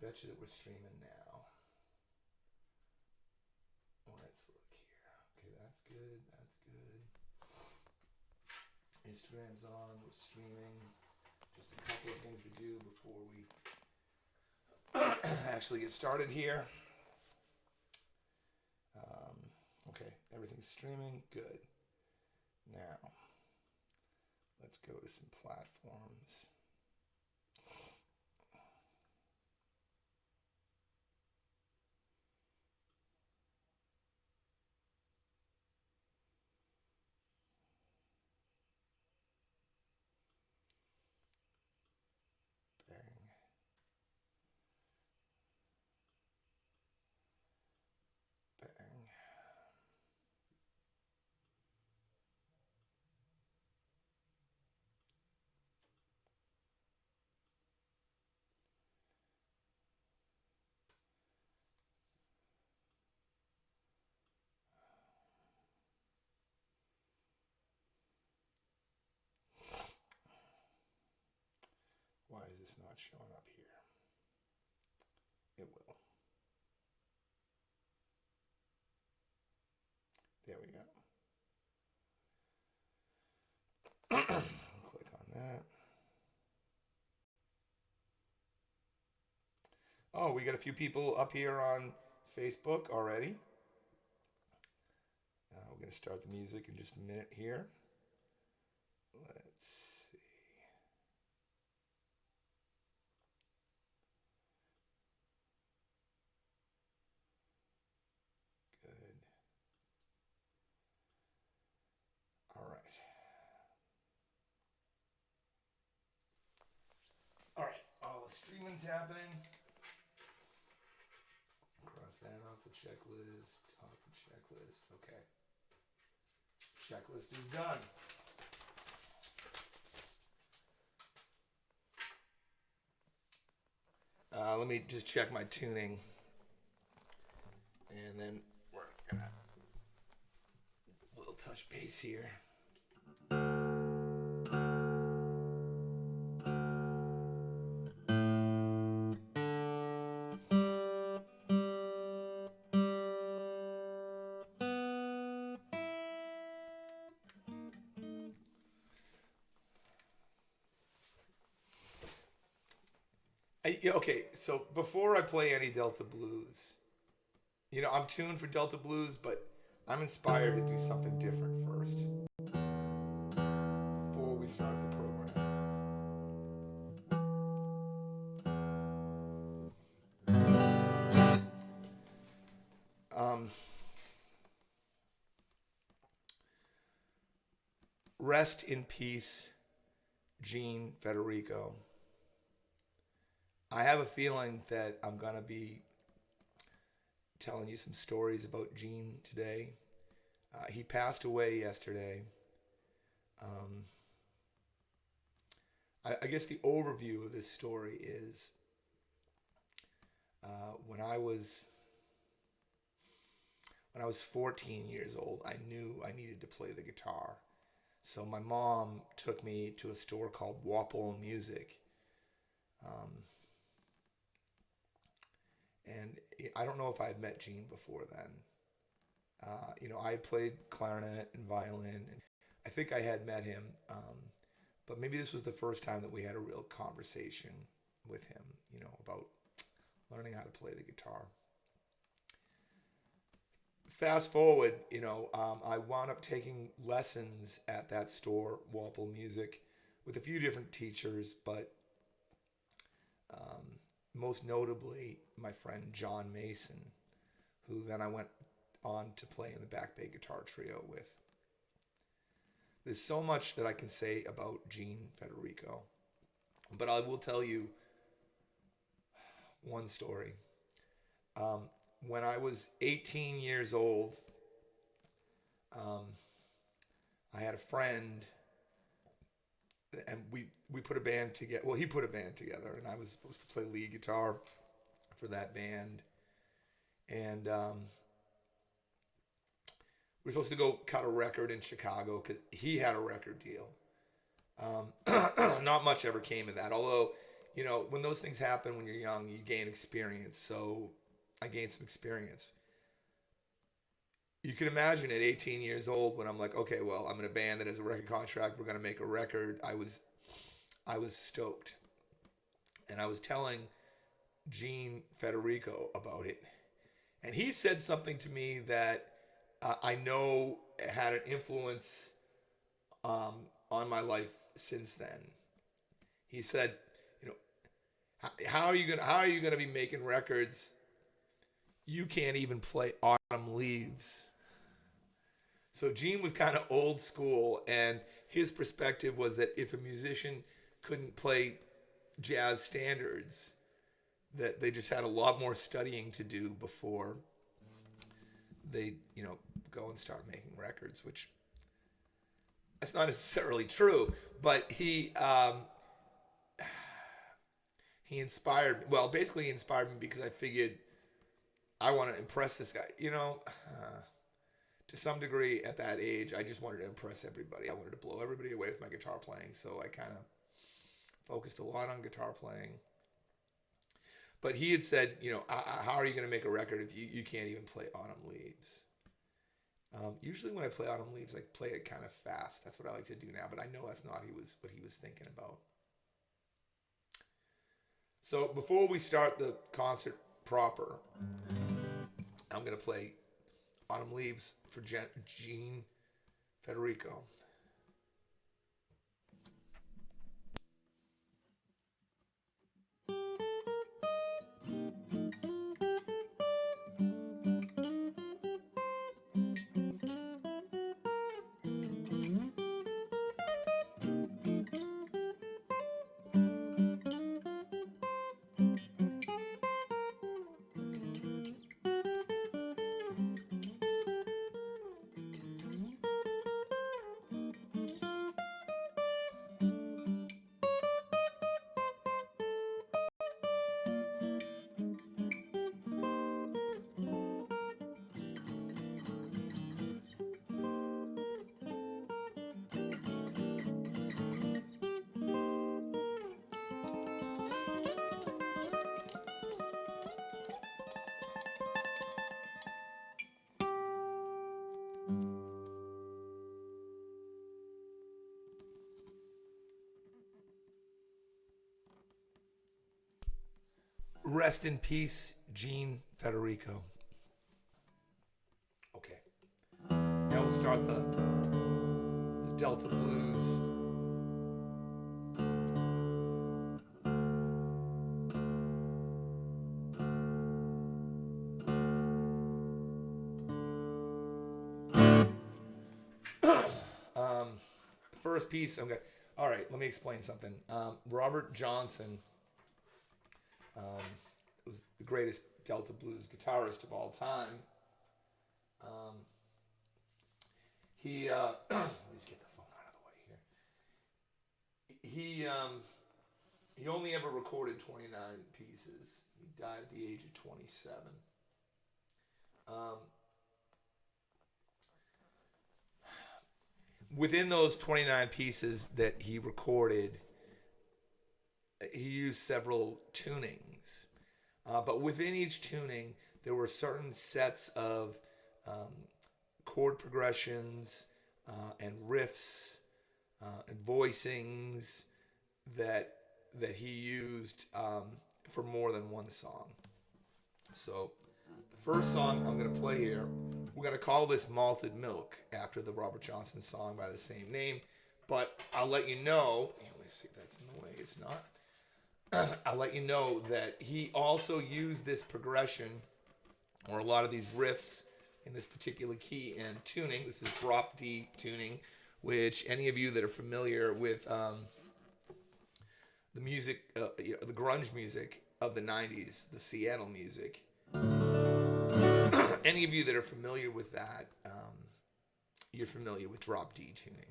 bet you that we're streaming now. Let's look here. Okay, that's good. That's good. Instagram's on. We're streaming. Just a couple of things to do before we actually get started here. Okay, everything's streaming. Good. Now, let's go to some platforms. Bang. Bang. Why is this not showing up here? It will. There we go. Click on that. Oh, we got a few people up here on Facebook already. We're going to start the music in just a minute here. Let's see. Good. All right. All right. All the streaming's happening. Cross that off the checklist. Off the checklist. Okay. Checklist is done. Let me just check my tuning. And then we'll touch base here. Okay, so before I play any Delta Blues, I'm tuned for Delta Blues, but I'm inspired to do something different first before we start the program. Rest in peace, Gene Federico. I have a feeling that I'm going to be telling you some stories about Gene today. He passed away yesterday. I guess the overview of this story is when I was 14 years old, I knew I needed to play the guitar. So my mom took me to a store called Malted Milk. And I don't know if I had met Gene before then. I played clarinet and violin, and I think I had met him. But maybe this was the first time that we had a real conversation with him, about learning how to play the guitar. Fast forward, I wound up taking lessons at that store, Malted Milk, with a few different teachers, but most notably my friend John Mason, who then I went on to play in the Back Bay Guitar Trio with. There's so much that I can say about Gene Federico, but I will tell you one story. When I was 18 years old, I had a friend, and we put a band together. Well, he put a band together, and I was supposed to play lead guitar for that band. And we were supposed to go cut a record in Chicago because he had a record deal. Not much ever came of that, although when those things happen when you're young, you gain experience. So I gained some experience. You can imagine at 18 years old when I'm like, okay, well, I'm in a band that has a record contract. We're going to make a record. I was stoked. And I was telling Gene Federico about it. And he said something to me that I know had an influence on my life since then. He said, how are you gonna be making records? You can't even play Autumn Leaves. So Gene was kind of old school, and his perspective was that if a musician couldn't play jazz standards, that they just had a lot more studying to do before they, go and start making records, which that's not necessarily true, but he inspired me. Well, basically he inspired me because I figured I want to impress this guy. To some degree at that age, I just wanted to impress everybody. I wanted to blow everybody away with my guitar playing, so I kind of focused a lot on guitar playing. But he had said, how are you going to make a record if you can't even play Autumn Leaves? Usually when I play Autumn Leaves, I play it kind of fast. That's what I like to do now, but I know that's not what he was thinking about. So before we start the concert proper, I'm going to play Autumn Leaves for Gene Federico. Rest in peace, Gene Federico. Okay. Now we'll start the Delta Blues. First piece, okay. All right, let me explain something. Robert Johnson was the greatest Delta Blues guitarist of all time. Let me just get the phone out of the way here. He only ever recorded 29 pieces. He died at the age of 27. Within those 29 pieces that he recorded, he used several tunings. But within each tuning, there were certain sets of chord progressions and riffs and voicings that he used for more than one song. So the first song I'm going to play here, we're going to call this Malted Milk after the Robert Johnson song by the same name. But I'll let you know, let me see if that's in the way. It's not. I'll let you know that he also used this progression or a lot of these riffs in this particular key and tuning. This is drop D tuning, which any of you that are familiar with the music, the grunge music of the 90s, the Seattle music, any of you that are familiar with that, you're familiar with drop D tuning.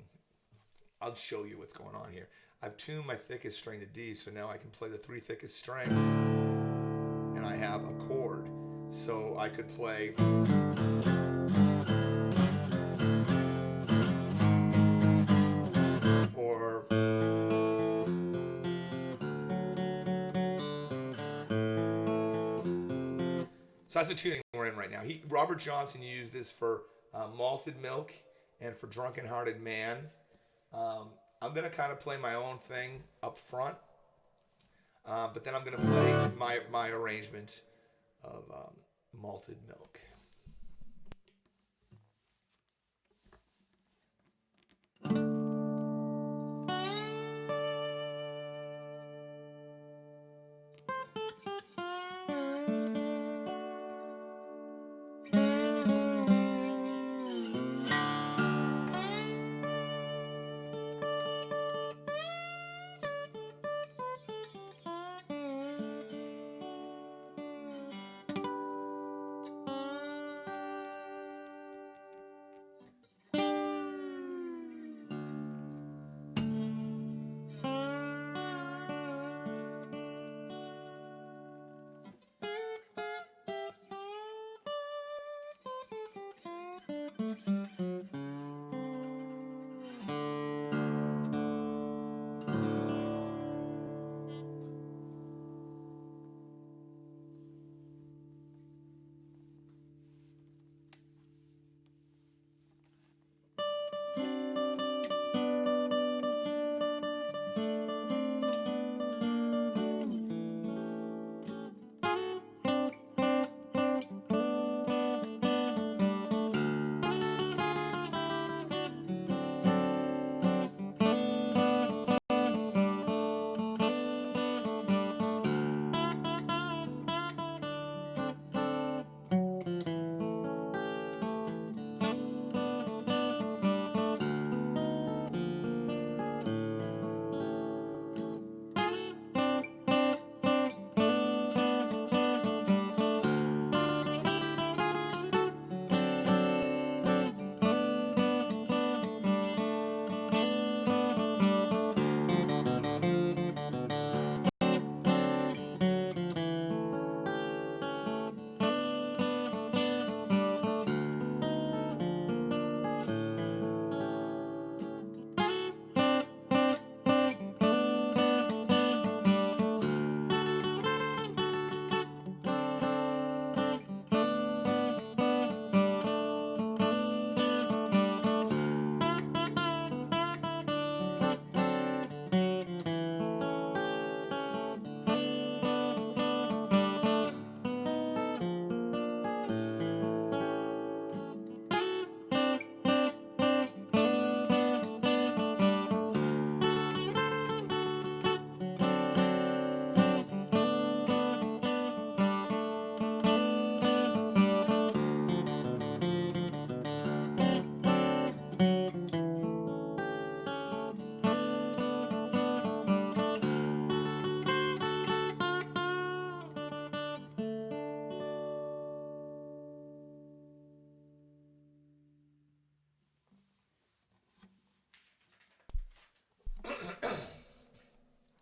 I'll show you what's going on here. I've tuned my thickest string to D, so now I can play the three thickest strings, and I have a chord. So I could play or So that's the tuning we're in right now. Robert Johnson used this for Malted Milk and for Drunken Hearted Man. I'm going to kind of play my own thing up front, but then I'm going to play my arrangement of Malted Milk.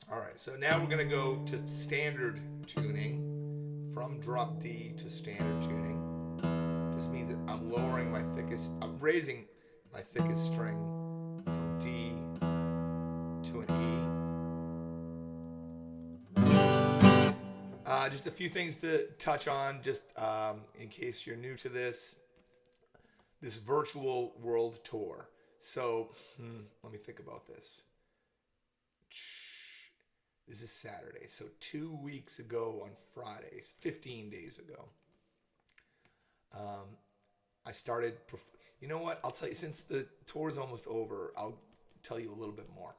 All right, so now we're going to go to standard tuning, from drop D to standard tuning. Just means that I'm raising my thickest string from D to an E. Just a few things to touch on, just in case you're new to this virtual world tour. So let me think about this. This is Saturday, so 2 weeks ago on Friday, 15 days ago, I started. You know what? I'll tell you, since the tour is almost over, I'll tell you a little bit more.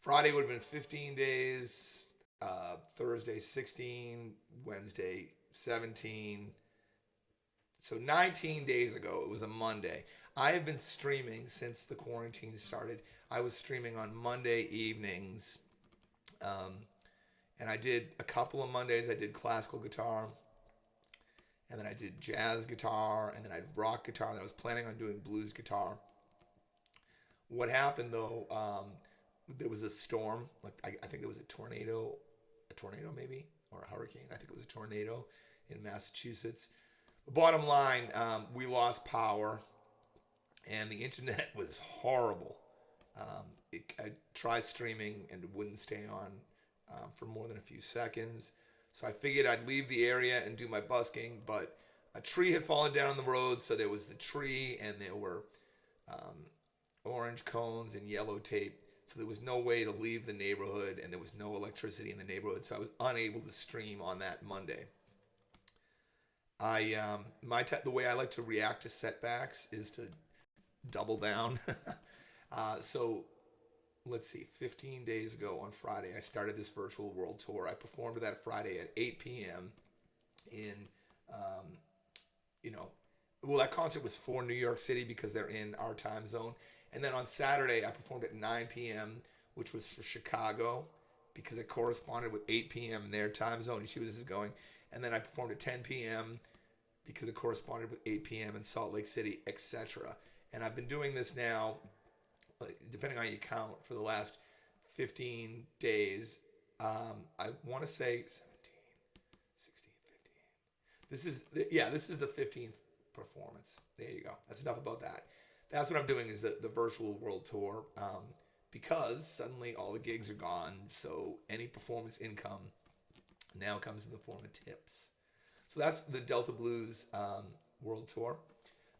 Friday would have been 15 days, Thursday 16, Wednesday 17. So 19 days ago, it was a Monday. I have been streaming since the quarantine started. I was streaming on Monday evenings. And I did a couple of Mondays. I did classical guitar. And then I did jazz guitar. And then I had rock guitar. And I was planning on doing blues guitar. What happened, though, there was a storm. I think it was a tornado maybe, or a hurricane. I think it was a tornado in Massachusetts. The bottom line, we lost power. And the internet was horrible. I tried streaming and it wouldn't stay on for more than a few seconds. So I figured I'd leave the area and do my busking, but a tree had fallen down on the road, so there was the tree and there were um, orange cones and yellow tape. So there was no way to leave the neighborhood, and there was no electricity in the neighborhood, so I was unable to stream on that Monday. The way I like to react to setbacks is to double down. So let's see, 15 days ago on Friday, I started this virtual world tour. I performed that Friday at 8 p.m. in, um, you know, well, that concert was for New York City because they're in our time zone. And then on Saturday, I performed at 9 p.m., which was for Chicago because it corresponded with 8 p.m. in their time zone. You see where this is going? And then I performed at 10 p.m. because it corresponded with 8 p.m. in Salt Lake City, etc. And I've been doing this now, depending on your count, for the last 15 days. I want to say 17, 16, 15. This is the 15th performance. There you go. That's enough about that. That's what I'm doing is the virtual world tour because suddenly all the gigs are gone. So any performance income now comes in the form of tips. So that's the Delta Blues world tour.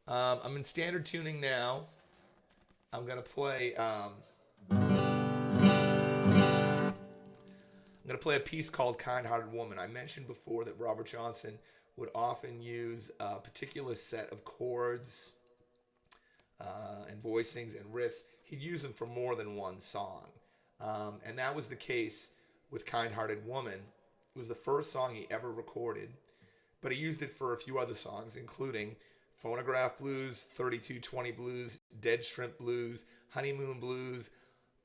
I'm in standard tuning now. I'm gonna play. I'm gonna play a piece called "Kind-Hearted Woman." I mentioned before that Robert Johnson would often use a particular set of chords and voicings and riffs. He'd use them for more than one song, and that was the case with "Kind-Hearted Woman." It was the first song he ever recorded, but he used it for a few other songs, including Phonograph Blues, 3220 Blues, Dead Shrimp Blues, Honeymoon Blues,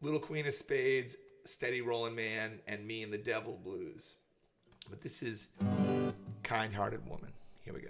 Little Queen of Spades, Steady Rollin' Man, and Me and the Devil Blues. But this is Kind-Hearted Woman. Here we go.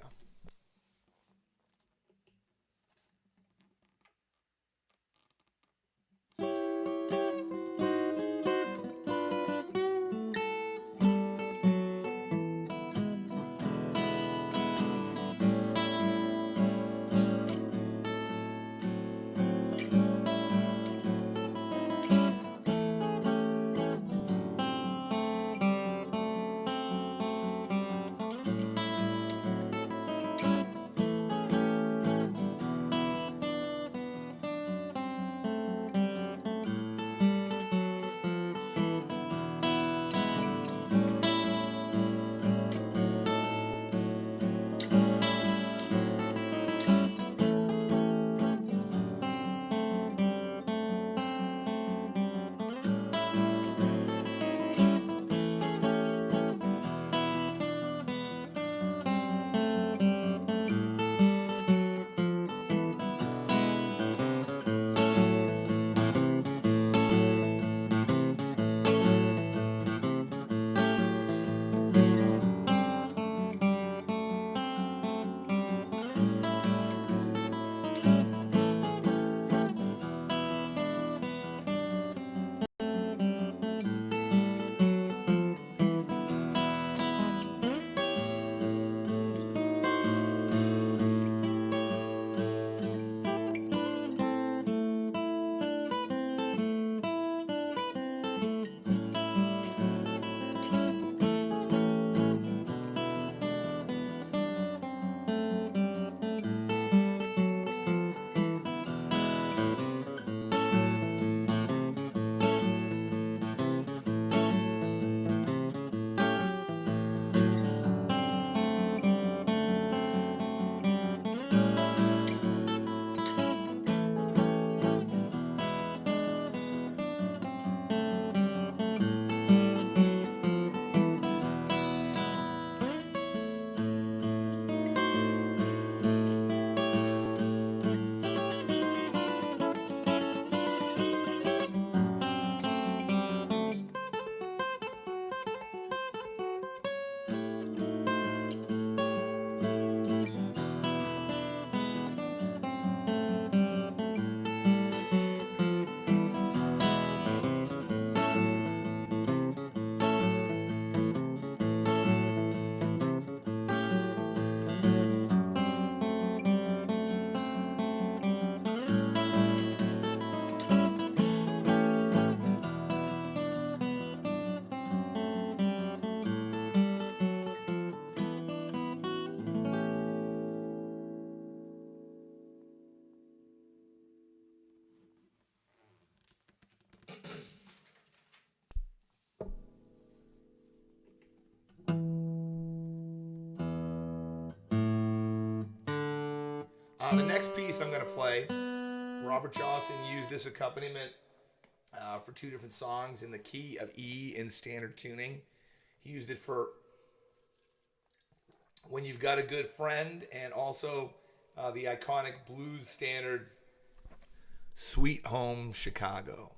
The next piece I'm going to play, Robert Johnson used this accompaniment for two different songs in the key of E in standard tuning. He used it for When You've Got a Good Friend, and also the iconic blues standard Sweet Home Chicago.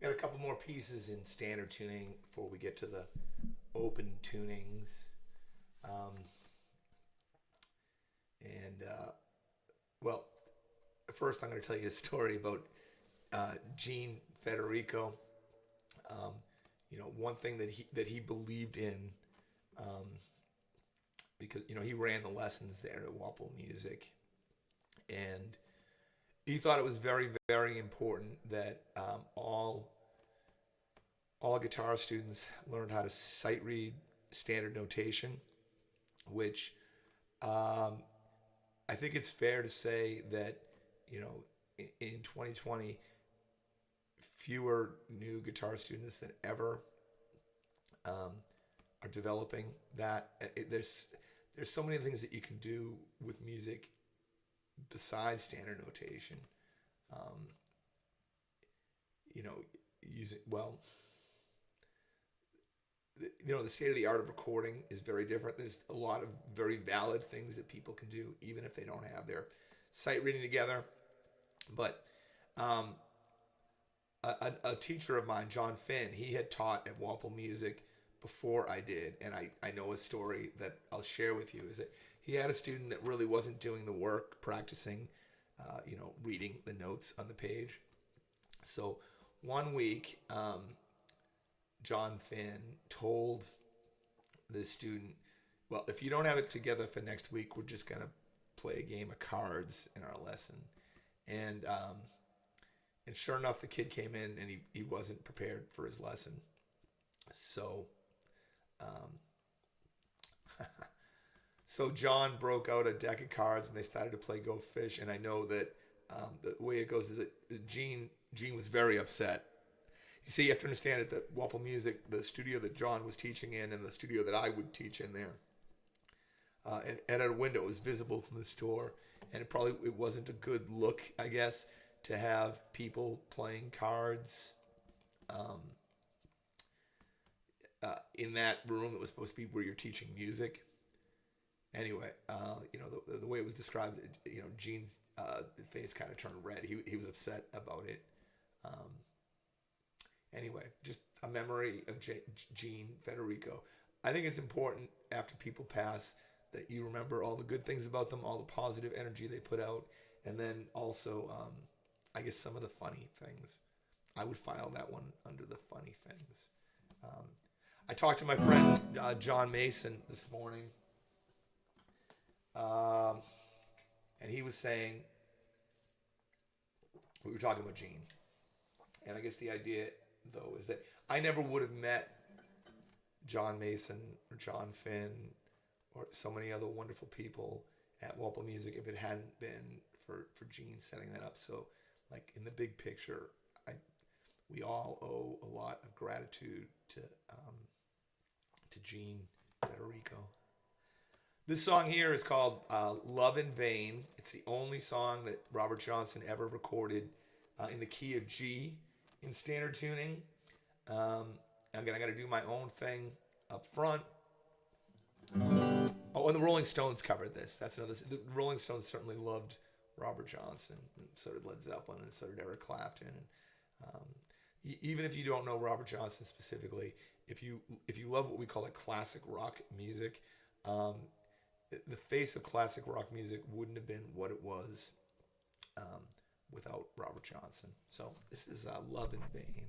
Got a couple more pieces in standard tuning before we get to the open tunings. Well, first I'm going to tell you a story about Gene Federico. One thing that he believed in, because he ran the lessons there at Walpole Music, and he thought it was very, very important that all guitar students learned how to sight read standard notation, which I think it's fair to say that in 2020, fewer new guitar students than ever are developing that. There's so many things that you can do with music besides standard notation. Using the state of the art of recording is very different. There's a lot of very valid things that people can do, even if they don't have their sight reading together. But Um, a teacher of mine, John Finn, he had taught at Walpole Music before I did, and I know a story that I'll share with you. Is that he had a student that really wasn't doing the work, practicing, reading the notes on the page. So one week, John Finn told this student, "Well, if you don't have it together for next week, we're just gonna play a game of cards in our lesson." And and sure enough, the kid came in and he wasn't prepared for his lesson. So, um, so John broke out a deck of cards and they started to play Go Fish. And I know that the way it goes is that Gene was very upset. You see, you have to understand it that Walpole Music, the studio that John was teaching in, and the studio that I would teach in there, and at a window, it was visible from the store, and it wasn't a good look, I guess, to have people playing cards um, in that room that was supposed to be where you're teaching music. Anyway, the way it was described, Gene's face kind of turned red. He was upset about it. Um, anyway, just a memory of Gene Federico. I think it's important after people pass that you remember all the good things about them, all the positive energy they put out, and then also, I guess, some of the funny things. I would file that one under the funny things. Um, I talked to my friend John Mason this morning, and he was saying, we were talking about Gene, and I guess the idea, though, is that I never would have met John Mason or John Finn or so many other wonderful people at Walpole Music if it hadn't been for Gene setting that up. So, like, in the big picture, we all owe a lot of gratitude to Gene Federico. This song here is called Love in Vain. It's the only song that Robert Johnson ever recorded in the key of G in standard tuning. I got to do my own thing up front. Oh, and the Rolling Stones covered this. That's another. The Rolling Stones certainly loved Robert Johnson, and so did Led Zeppelin, and so did Eric Clapton. And even if you don't know Robert Johnson specifically, if you love what we call like classic rock music, the face of classic rock music wouldn't have been what it was without Robert Johnson. So this is Love in Vain.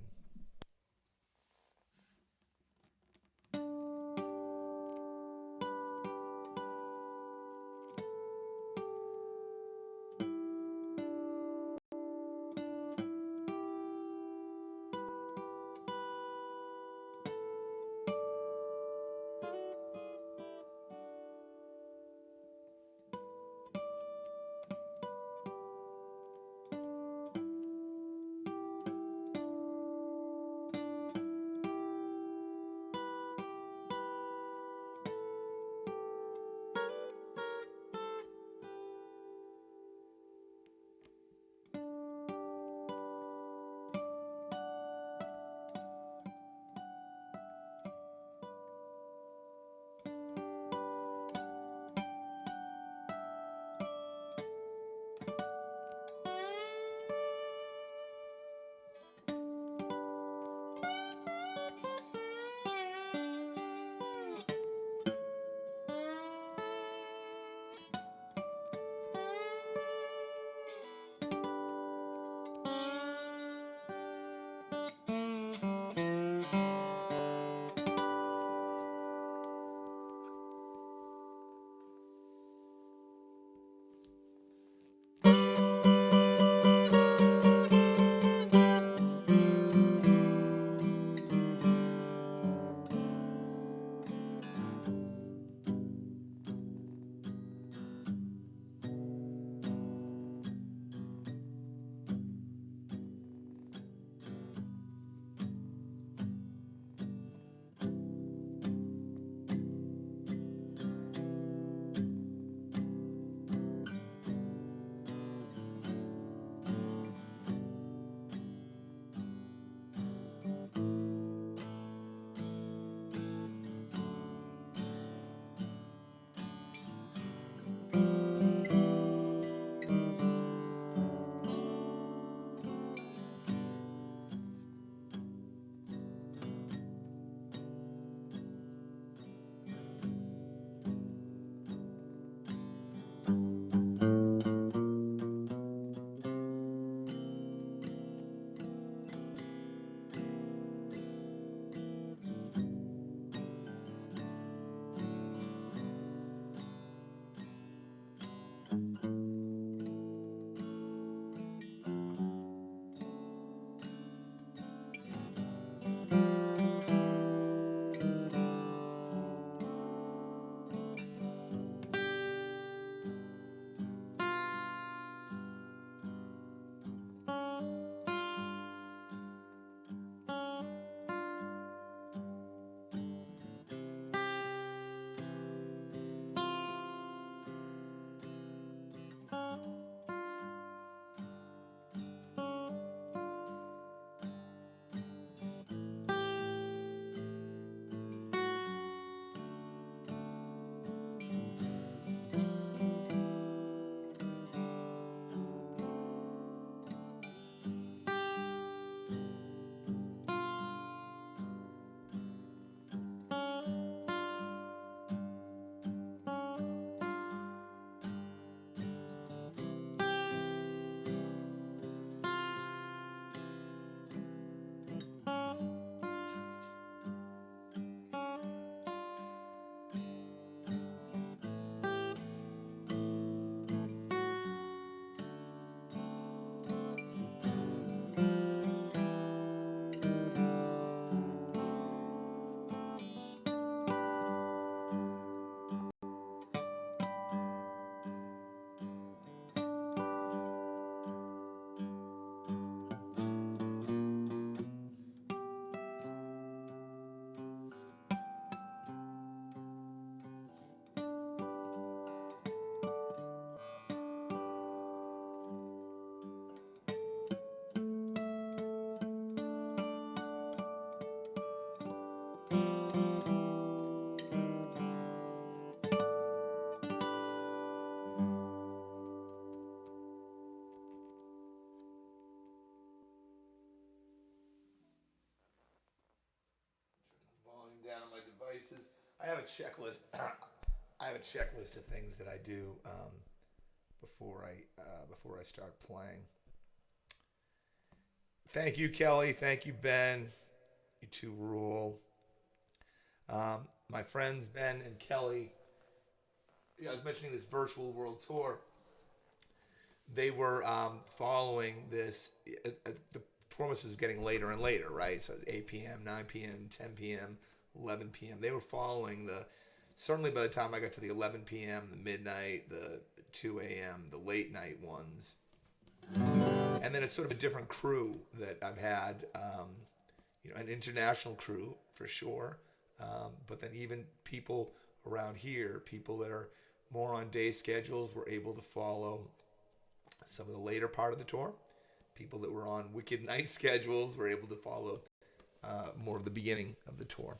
I have a checklist. I have a checklist of things that I do before I start playing. Thank you, Kelly. Thank you, Ben. You two rule. My friends Ben and Kelly. Yeah, I was mentioning this virtual world tour. They were following this. The performance was getting later and later, right? So it was 8 p.m., 9 p.m., 10 p.m., 11 p.m. They were following the. Certainly by the time I got to the 11 p.m., the midnight, the 2 a.m., the late night ones. And then it's sort of a different crew that I've had, an international crew for sure. But then even people around here, people that are more on day schedules, were able to follow some of the later part of the tour. People that were on wicked night schedules were able to follow more of the beginning of the tour.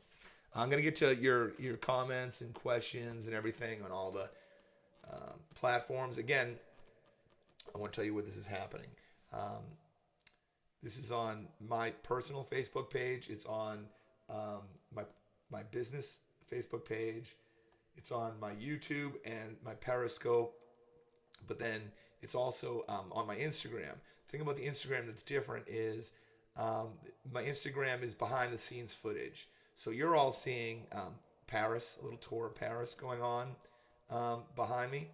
I'm going to get to your comments and questions and everything on all the platforms. Again, I want to tell you where this is happening. This is on my personal Facebook page. It's on my business Facebook page. It's on my YouTube and my Periscope. But then it's also on my Instagram. The thing about the Instagram that's different is my Instagram is behind the scenes footage. So you're all seeing Paris, a little tour of Paris going on behind me.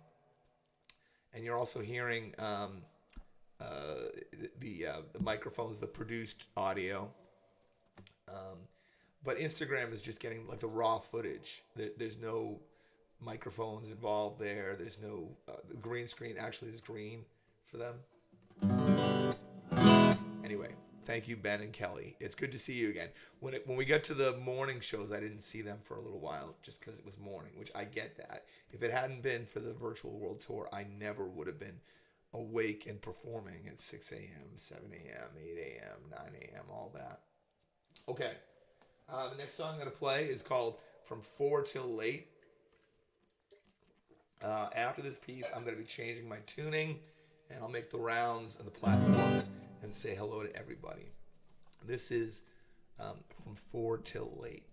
And you're also hearing the microphones, the produced audio. But Instagram is just getting like the raw footage. There's no microphones involved there. There's no the green screen actually is green for them. Anyway, thank you, Ben and Kelly. It's good to see you again. When we got to the morning shows, I didn't see them for a little while just because it was morning, which I get that. If it hadn't been for the virtual world tour, I never would have been awake and performing at 6 a.m., 7 a.m., 8 a.m., 9 a.m., all that. Okay. The next song I'm going to play is called From 4 Till Late. After this piece, I'm going to be changing my tuning, and I'll make the rounds of the platforms and say hello to everybody. This is From 4 Till Late.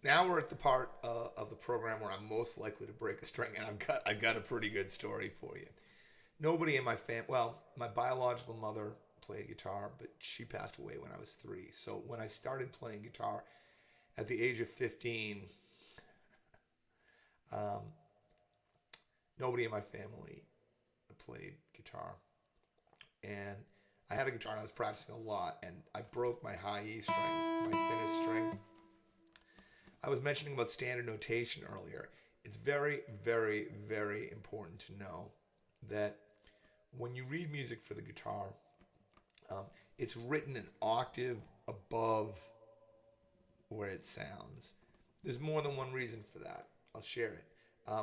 Now we're at the part of the program where I'm most likely to break a string, and I've got a pretty good story for you. Nobody in my well, my biological mother played guitar, but she passed away when I was 3. So when I started playing guitar at the age of 15, um, nobody in my family played guitar, and I had a guitar and I was practicing a lot, and I broke my high E string, my thinnest string. I was mentioning about standard notation earlier. It's very, very, very important to know that when you read music for the guitar, it's written an octave above where it sounds. There's more than one reason for that. I'll share it.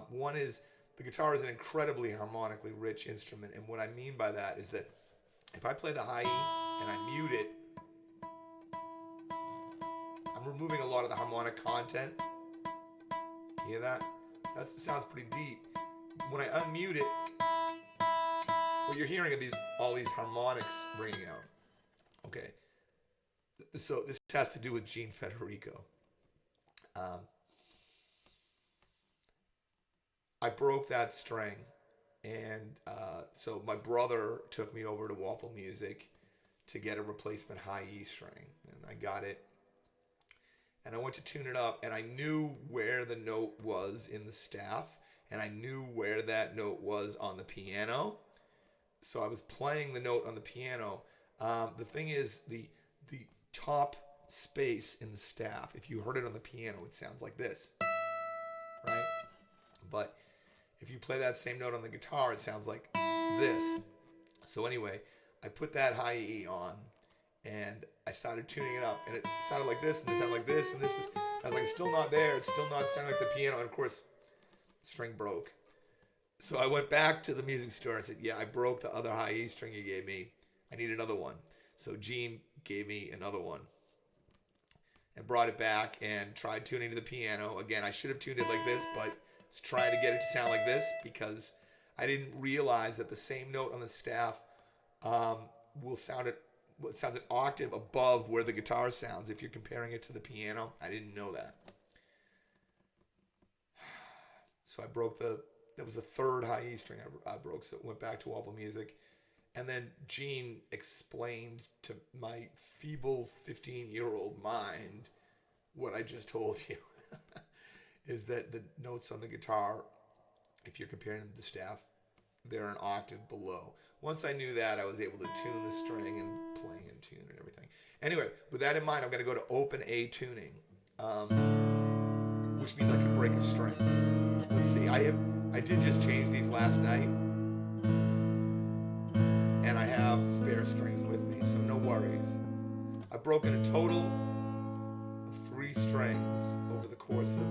One is the guitar is an incredibly harmonically rich instrument, and what I mean by that is that if I play the high E and I mute it, I'm removing a lot of the harmonic content. You hear that? That sounds pretty deep. When I unmute it, what you're hearing are all these harmonics ringing out. Okay. So this has to do with Gene Federico. I broke that string, and so my brother took me over to Walpole Music to get a replacement high E string, and I got it. And I went to tune it up, and I knew where the note was in the staff, and I knew where that note was on the piano. So I was playing the note on the piano. The thing is, the top space in the staff, if you heard it on the piano, it sounds like this, right? But if you play that same note on the guitar, it sounds like this. So anyway, I put that high E on, and I started tuning it up, and it sounded like this, and it sounded like this, and this is. I was like, it's still not there. It's still not sounding like the piano. And of course, the string broke. So I went back to the music store and said, yeah, I broke the other high E string you gave me. I need another one. So Gene gave me another one and brought it back and tried tuning to the piano. Again, I should have tuned it like this, but I was trying to get it to sound like this because I didn't realize that the same note on the staff sounds an octave above where the guitar sounds if you're comparing it to the piano. I didn't know that. So I broke that was the third high E string I broke, so it went back to Walpole Music. And then Gene explained to my feeble 15-year-old mind what I just told you, is that the notes on the guitar, if you're comparing them to the staff, they're an octave below. Once I knew that, I was able to tune the string and play in tune and everything. Anyway, with that in mind, I'm going to go to open A tuning, which means I can break a string. Let's see, I did just change these last night, and I have spare strings with me, so no worries. I've broken a total of 3 strings over the course of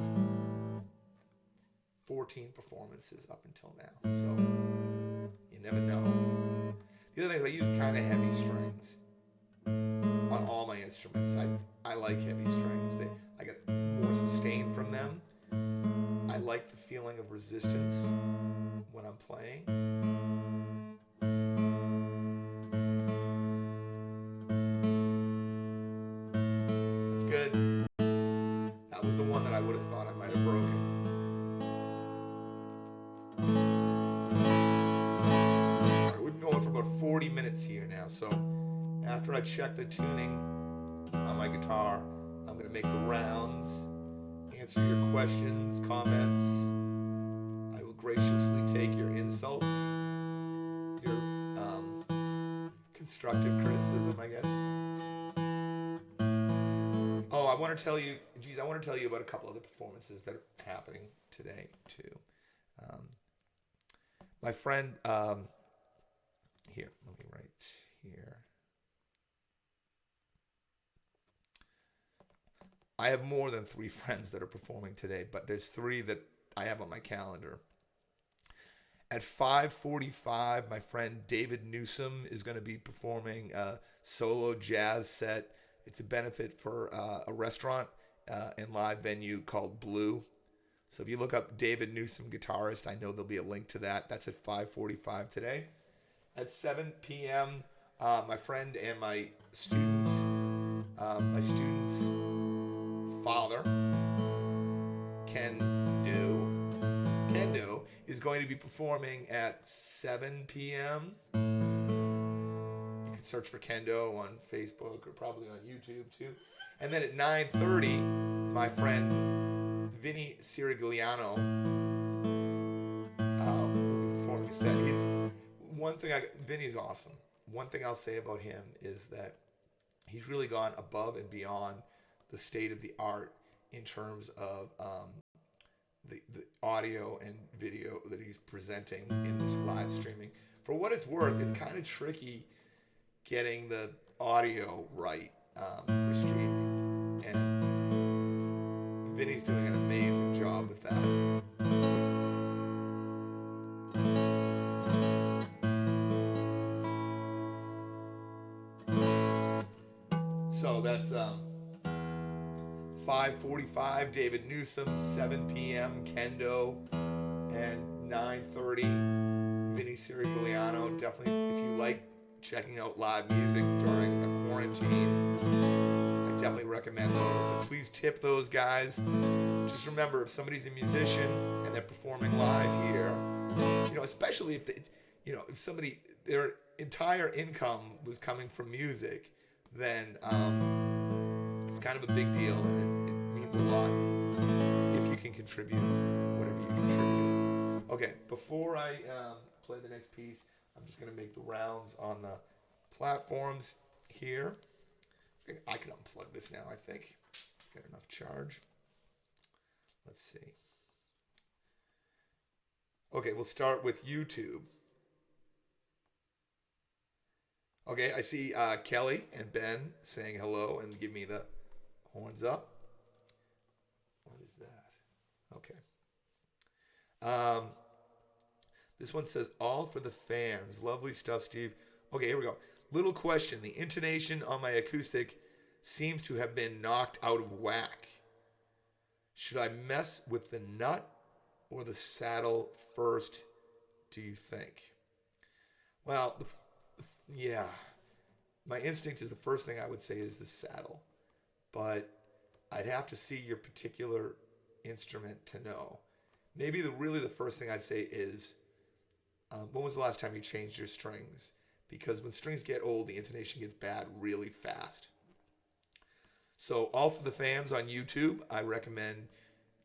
14 performances up until now, so you never know. The other thing is I use kind of heavy strings on all my instruments. I like heavy strings. I get more sustain from them. I like the feeling of resistance when I'm playing. That's good. That was the one that I would have thought I might have broken. All right, we've been going for about 40 minutes here now, so after I check the tuning on my guitar, I'm going to make the rounds, answer your questions, comments. I will graciously take your insults, your constructive criticism, I guess. Oh, I want to tell you about a couple other performances that are happening today, too. My friend, here, let me write here. I have more than 3 friends that are performing today, but there's 3 that I have on my calendar. At 5:45, my friend David Newsom is going to be performing a solo jazz set. It's a benefit for a restaurant and live venue called Blue. So if you look up David Newsom guitarist, I know there'll be a link to that. That's at 5:45 today. At 7 p.m., my friend and my student's father Kendo is going to be performing at 7 p.m. You can search for Kendo on Facebook or probably on YouTube too. And then at 9:30, my friend Vinny Sirigliano will be performing a set. Vinny's awesome. One thing I'll say about him is that he's really gone above and beyond the state of the art in terms of the audio and video that he's presenting in this live streaming. For what it's worth, it's kind of tricky getting the audio right for streaming, and Vinny's doing an amazing job with that. So that's 5:45 David Newsom, 7 p.m. Kendo, and 9:30 Vinny Sirigliano. Definitely, if you like checking out live music during a quarantine, I definitely recommend those. And please tip those guys. Just remember, if somebody's a musician and they're performing live here, especially if if somebody, their entire income was coming from music, then it's kind of a big deal, and it means a lot if you can contribute whatever you contribute. Okay, before I play the next piece, I'm just going to make the rounds on the platforms here. I can unplug this now, I think. It's got enough charge. Let's see. Okay, we'll start with YouTube. Okay, I see Kelly and Ben saying hello and give me the horns up. What is that? Okay. This one says, all for the fans. Lovely stuff, Steve. Okay, here we go. Little question. The intonation on my acoustic seems to have been knocked out of whack. Should I mess with the nut or the saddle first, do you think? Well, yeah. My instinct is the first thing I would say is the saddle. But I'd have to see your particular instrument to know. Maybe the first thing I'd say is, when was the last time you changed your strings? Because when strings get old, the intonation gets bad really fast. So all for the fans on YouTube, I recommend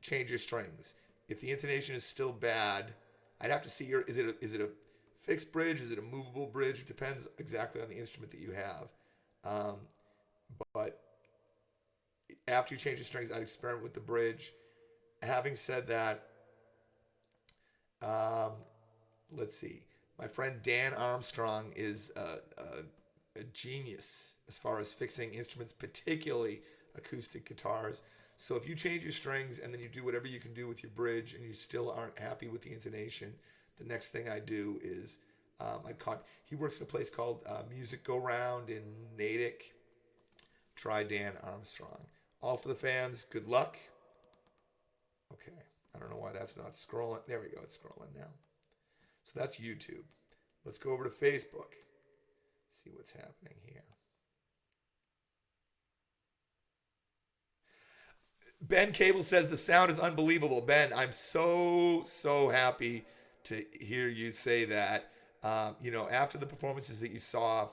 change your strings. If the intonation is still bad, I'd have to see is it a fixed bridge? Is it a movable bridge? It depends exactly on the instrument that you have. But after you change the strings, I'd experiment with the bridge. Having said that, let's see. My friend Dan Armstrong is a genius as far as fixing instruments, particularly acoustic guitars. So if you change your strings and then you do whatever you can do with your bridge and you still aren't happy with the intonation, the next thing I do is he works at a place called Music Go Round in Natick. Try Dan Armstrong. All for the fans. Good luck. Okay. I don't know why that's not scrolling. There we go. It's scrolling now. So that's YouTube. Let's go over to Facebook. See what's happening here. Ben Cable says the sound is unbelievable. Ben, I'm so happy to hear you say that. After the performances that you saw,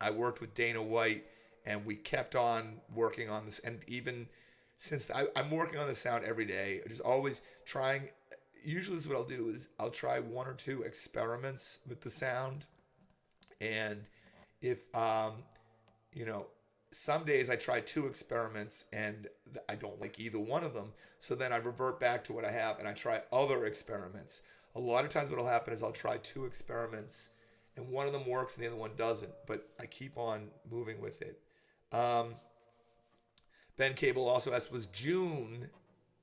I worked with Dana White, and we kept on working on this. And even since I'm working on the sound every day, just always trying. Usually, what I'll do is I'll try one or two experiments with the sound, and if some days I try two experiments and I don't like either one of them, so then I revert back to what I have and I try other experiments. A lot of times what will happen is I'll try two experiments and one of them works and the other one doesn't, but I keep on moving with it. Ben Cable also asked, was June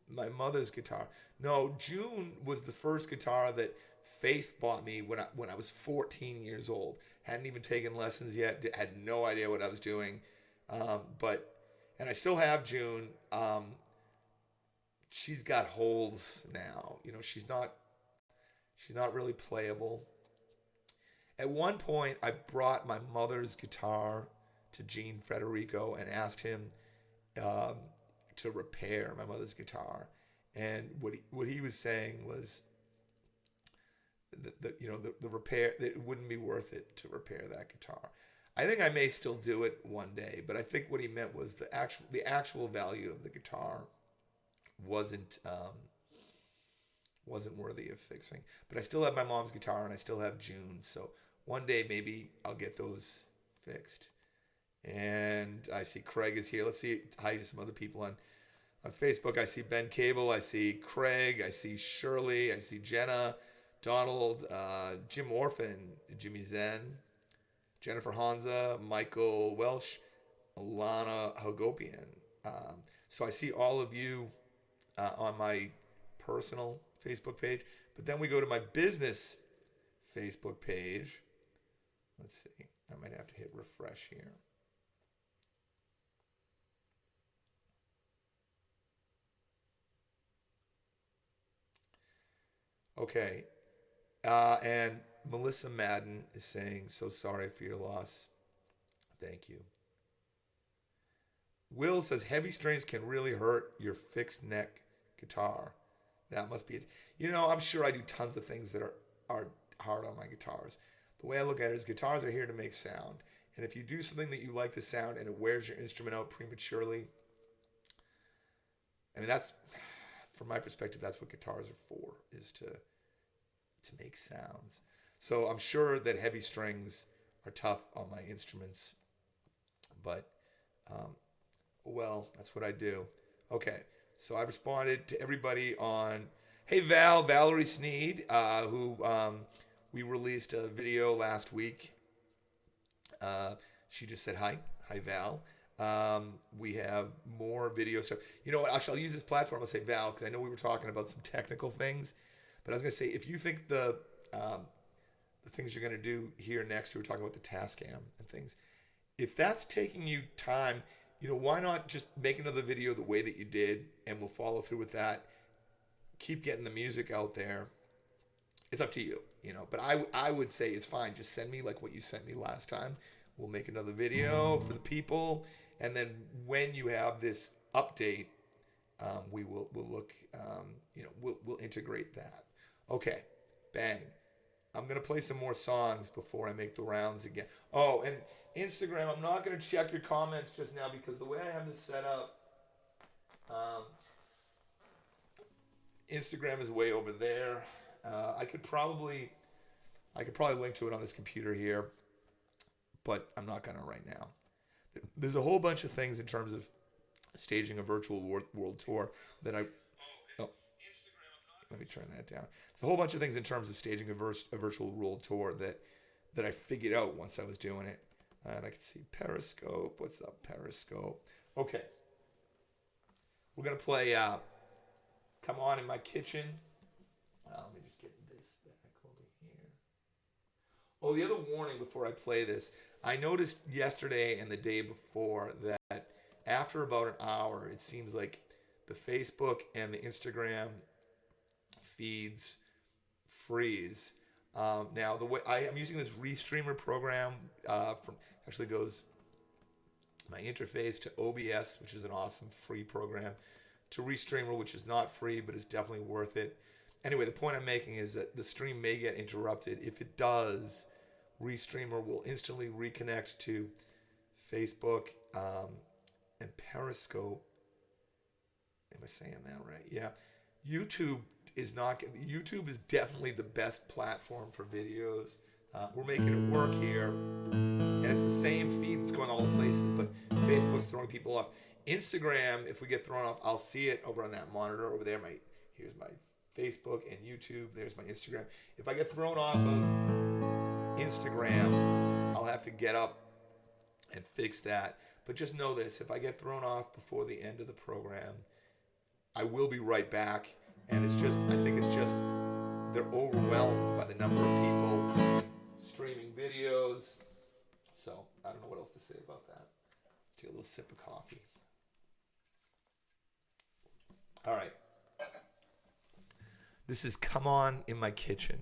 my mother's guitar? No, June was the first guitar that Faith bought me when I was 14 years old. Hadn't even taken lessons yet, had no idea what I was doing. And I still have June. She's got holes now. She's not really playable. At one point, I brought my mother's guitar to Gene Federico and asked him to repair my mother's guitar. And what he was saying was that the repair, that it wouldn't be worth it to repair that guitar. I think I may still do it one day, but I think what he meant was the actual value of the guitar wasn't worthy of fixing. But I still have my mom's guitar and I still have June's, so one day maybe I'll get those fixed. And I see Craig is here. Let's see hi to some other people on Facebook. I see Ben Cable. I see Craig. I see Shirley. I see Jenna, Donald, Jim Orphan, Jimmy Zen, Jennifer Hanza, Michael Welsh, Alana Hagopian. So I see all of you on my personal Facebook page. But then we go to my business Facebook page. Let's see. I might have to hit refresh here. Okay. And Melissa Madden is saying, so sorry for your loss. Thank you. Will says, heavy strings can really hurt your fixed neck guitar. That must be it. I'm sure I do tons of things that are hard on my guitars. The way I look at it is guitars are here to make sound. And if you do something that you like the sound and it wears your instrument out prematurely, I mean, that's, from my perspective, that's what guitars are for, is to make sounds. So I'm sure that heavy strings are tough on my instruments, but, well, that's what I do. Okay, so I responded to everybody on, hey Valerie Sneed, who we released a video last week. She just said hi Val. We have more videos. So, you know what, actually I'll use this platform. I'll say Val, because I know we were talking about some technical things, but I was going to say, if you think the things you're going to do here next, we were talking about the Tascam and things, if that's taking you time, why not just make another video the way that you did, and we'll follow through with that. Keep getting the music out there. It's up to you, but I would say it's fine. Just send me like what you sent me last time. We'll make another video for the people, and then when you have this update, we'll look, we'll integrate that. Okay, bang. I'm going to play some more songs before I make the rounds again. Oh, and Instagram, I'm not going to check your comments just now because the way I have this set up, Instagram is way over there. I could probably link to it on this computer here, but I'm not going to right now. There's a whole bunch of things in terms of staging a virtual world tour that let me turn that down. There's a whole bunch of things in terms of staging a virtual world tour that I figured out once I was doing it. And I can see Periscope. What's up, Periscope? Okay. We're going to play Come On in My Kitchen. Let me just get this back over here. Oh, the other warning before I play this. I noticed yesterday and the day before that after about an hour, it seems like the Facebook and the Instagram feeds freeze. Now, the way I am using this Restreamer program actually goes my interface to OBS, which is an awesome free program, to Restreamer, which is not free, but is definitely worth it. Anyway, the point I'm making is that the stream may get interrupted. If it does, Restreamer will instantly reconnect to Facebook and Periscope. Am I saying that right? Yeah. YouTube is definitely the best platform for videos. We're making it work here, and it's the same feed that's going all the places, but Facebook's throwing people off. Instagram, if we get thrown off, I'll see it over on that monitor over there. Here's my Facebook and YouTube. There's my Instagram. If I get thrown off of Instagram, I'll have to get up and fix that. But just know this, if I get thrown off before the end of the program, I will be right back. And I think it's just, they're overwhelmed by the number of people streaming videos. So I don't know what else to say about that. Let's take a little sip of coffee. All right. This is Come On in My Kitchen.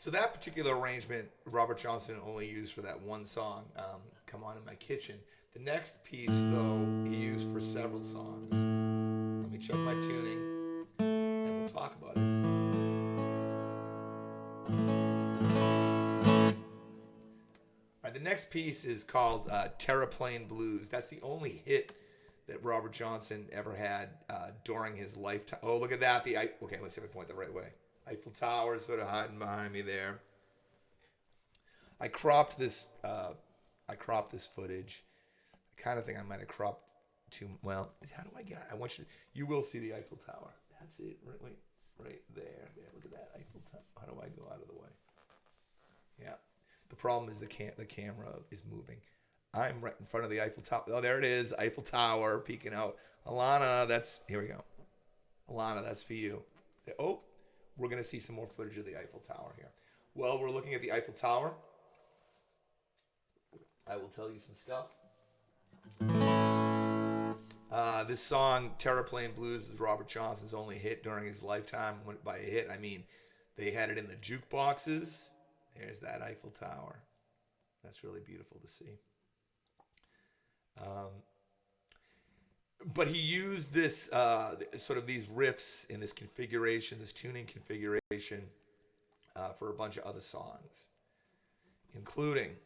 So that particular arrangement, Robert Johnson only used for that one song, "Come On in My Kitchen." The next piece, though, he used for several songs. Let me check my tuning, and we'll talk about it. All right, the next piece is called "Terraplane Blues." That's the only hit that Robert Johnson ever had during his lifetime. Oh, look at that! Okay, let's see if I point the right way. Eiffel Tower sort of hiding behind me there. I cropped this. I cropped this footage. I kind of think I might have cropped too. Well, how do I get? I want you. You will see the Eiffel Tower. That's it. Right there. There. Look at that Eiffel Tower. How do I go out of the way? Yeah. The problem is the camera is moving. I'm right in front of the Eiffel Tower. Oh, there it is. Eiffel Tower peeking out. Alana, here we go. Alana, that's for you. Oh, we're going to see some more footage of the Eiffel Tower here. While we're looking at the Eiffel Tower, I will tell you some stuff. This song, Terraplane Blues, is Robert Johnson's only hit during his lifetime. By a hit, I mean they had it in the jukeboxes. There's that Eiffel Tower. That's really beautiful to see. But he used this sort of these riffs in this configuration, this tuning configuration, for a bunch of other songs, including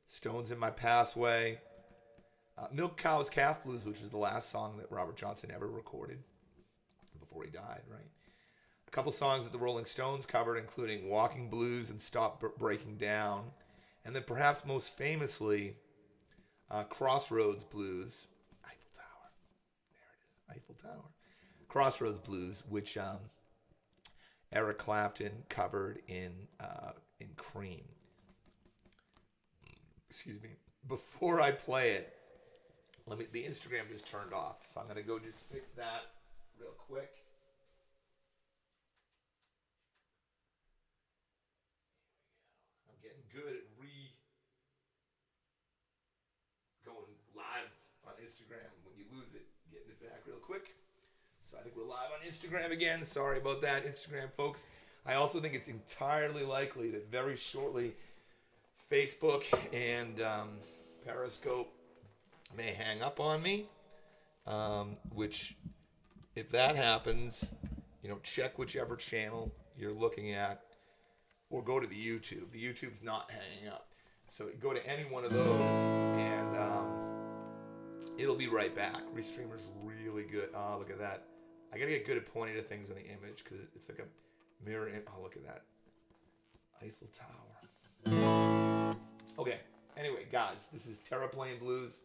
"Stones in My Pathway," "Milk Cow's Calf Blues," which is the last song that Robert Johnson ever recorded before he died, right? A couple songs that the Rolling Stones covered, including "Walking Blues" and "Stop Breaking Down," and then perhaps most famously, "Crossroads Blues." Eiffel Tower. There it is. Eiffel Tower. "Crossroads Blues," which Eric Clapton covered in Cream. Excuse me. Before I play it, the Instagram just turned off, so I'm gonna go just fix that real quick. I'm getting good at going live on Instagram. When you lose it, getting it back real quick. So I think we're live on Instagram again. Sorry about that, Instagram folks. I also think it's entirely likely that very shortly Facebook and Periscope may hang up on me, which, if that happens, check whichever channel you're looking at, or go to the YouTube. The YouTube's not hanging up. So go to any one of those, and it'll be right back. Restreamer's really good. Oh, look at that. I got to get good at pointing to things in the image, because it's like a mirror. Oh, look at that. Eiffel Tower. Okay. Anyway, guys, this is Terraplane Blues.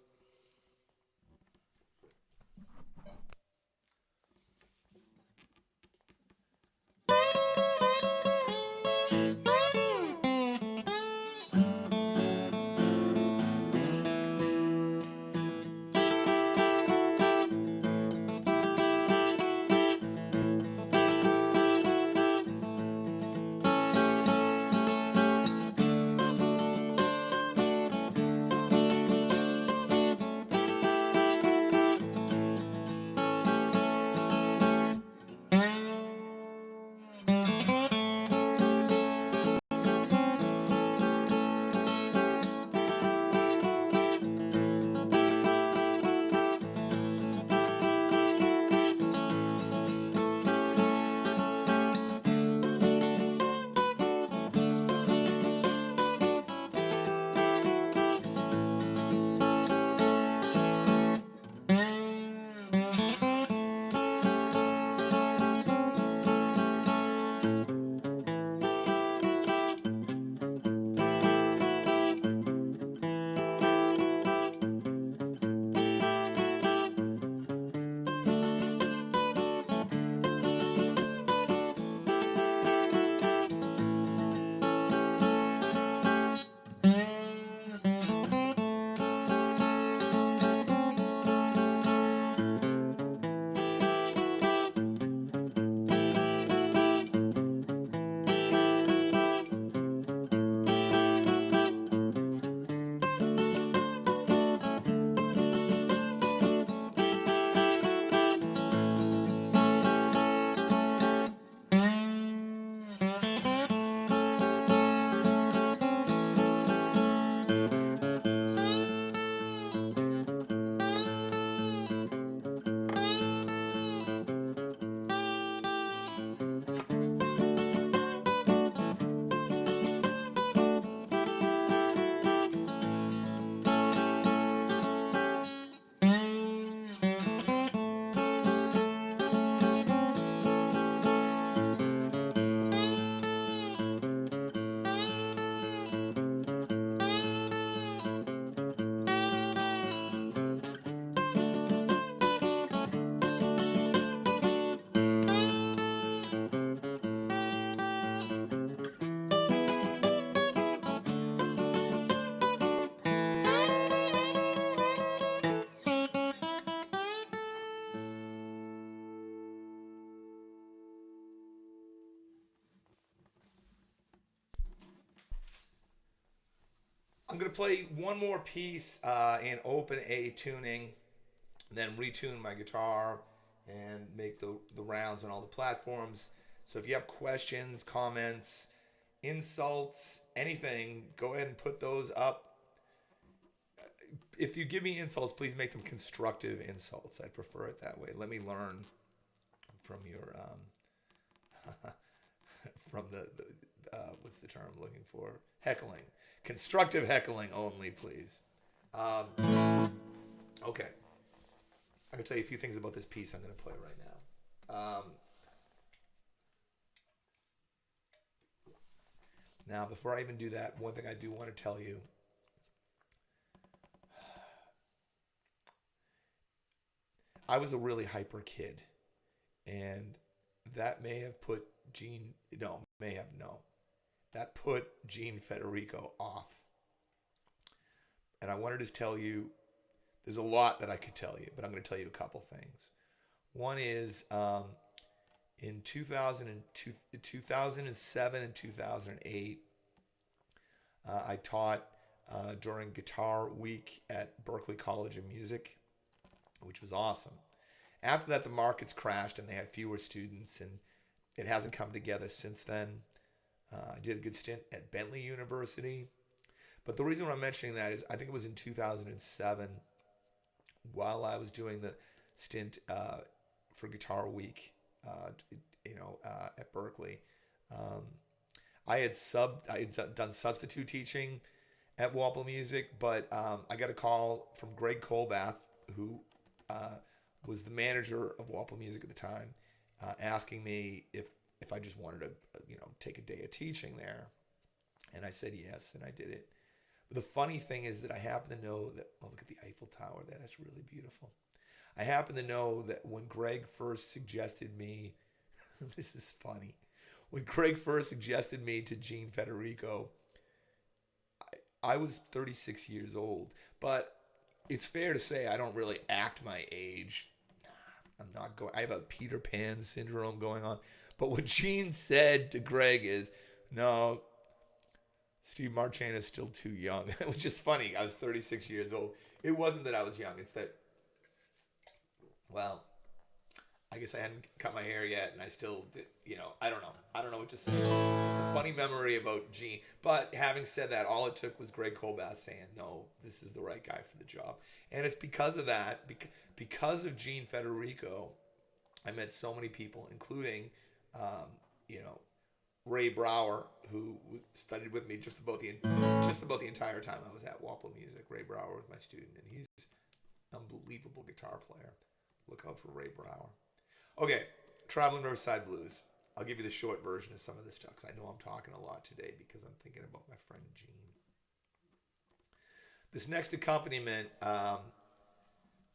I'm going to play one more piece in open A tuning, then retune my guitar and make the rounds on all the platforms. So if you have questions, comments, insults, anything, go ahead and put those up. If you give me insults, please make them constructive insults. I prefer it that way. Let me learn from your from the what's the term I'm looking for? Heckling. Constructive heckling only, please. Okay. I'm going to tell you a few things about this piece I'm going to play right now. Now, before I even do that, one thing I do want to tell you. I was a really hyper kid, and that may have put that put Gene Federico off. And I wanted to tell you, there's a lot that I could tell you, but I'm going to tell you a couple things. One is in 2007 and 2008, I taught during Guitar Week at Berklee College of Music, which was awesome. After that, the markets crashed and they had fewer students, and it hasn't come together since then. I did a good stint at Bentley University. But the reason why I'm mentioning that is I think it was in 2007, while I was doing the stint for Guitar Week, at Berklee. I had done substitute teaching at Walpole Music, but I got a call from Greg Colbath, who was the manager of Walpole Music at the time, asking me if I just wanted to, take a day of teaching there. And I said yes, and I did it. But the funny thing is that I happen to know that, look at the Eiffel Tower there. That's really beautiful. I happen to know that when Greg first suggested me, this is funny. When Greg first suggested me to Gene Federico, I was 36 years old. But it's fair to say I don't really act my age. I have a Peter Pan syndrome going on. But what Gene said to Greg is, no, Steve-Marchena is still too young. It was just funny. I was 36 years old. It wasn't that I was young. It's that, well, I guess I hadn't cut my hair yet, and I still did, I don't know. I don't know what to say. It's a funny memory about Gene. But having said that, all it took was Greg Colbath saying, no, this is the right guy for the job. And it's because of that, because of Gene Federico, I met so many people, including, Ray Brower, who studied with me just about the entire time I was at Walpole Music. Ray Brower was my student, and he's an unbelievable guitar player. Look out for Ray Brower. Okay, Traveling Riverside Blues. I'll give you the short version of some of this stuff, because I know I'm talking a lot today because I'm thinking about my friend Gene. This next accompaniment,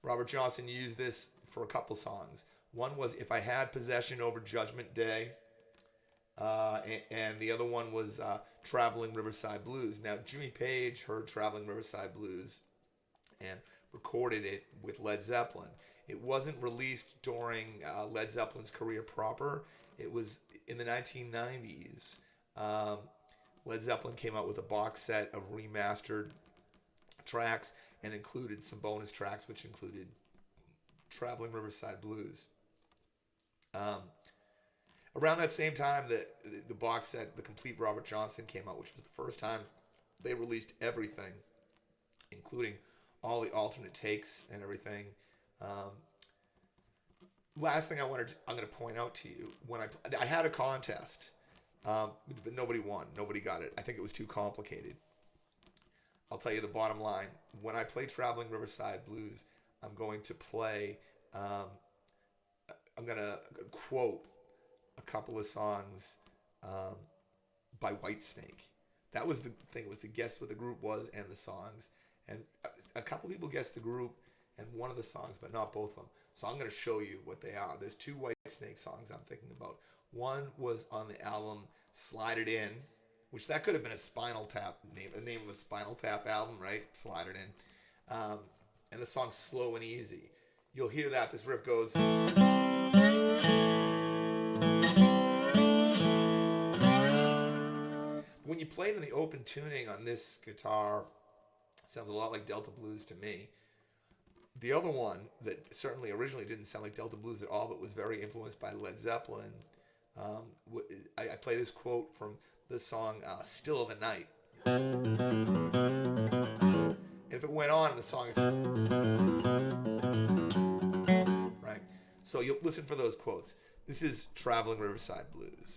Robert Johnson used this for a couple songs. One was If I Had Possession Over Judgment Day, and the other one was Traveling Riverside Blues. Now, Jimmy Page heard Traveling Riverside Blues and recorded it with Led Zeppelin. It wasn't released during Led Zeppelin's career proper. It was in the 1990s. Led Zeppelin came out with a box set of remastered tracks and included some bonus tracks, which included Traveling Riverside Blues. Around that same time, the box set, The Complete Robert Johnson, came out, which was the first time they released everything, including all the alternate takes and everything. Last thing I'm going to point out to you, when I had a contest, but nobody won. Nobody got it. I think it was too complicated. I'll tell you the bottom line. When I play Traveling Riverside Blues, I'm going to play, I'm going to quote a couple of songs by Whitesnake. That was the thing, was to guess what the group was and the songs. And a couple of people guessed the group and one of the songs, but not both of them. So I'm going to show you what they are. There's two Whitesnake songs I'm thinking about. One was on the album Slide It In, which that could have been a Spinal Tap name, the name of a Spinal Tap album, right? Slide It In. And the song's Slow and Easy. You'll hear that. This riff goes. When you play it in the open tuning on this guitar, Sounds a lot like Delta Blues to me. The other one that certainly originally didn't sound like Delta Blues at all, but was very influenced by Led Zeppelin. I play this quote from the song Still of the Night. And if it went on, the song is... Right? So you'll listen for those quotes. This is Traveling Riverside Blues.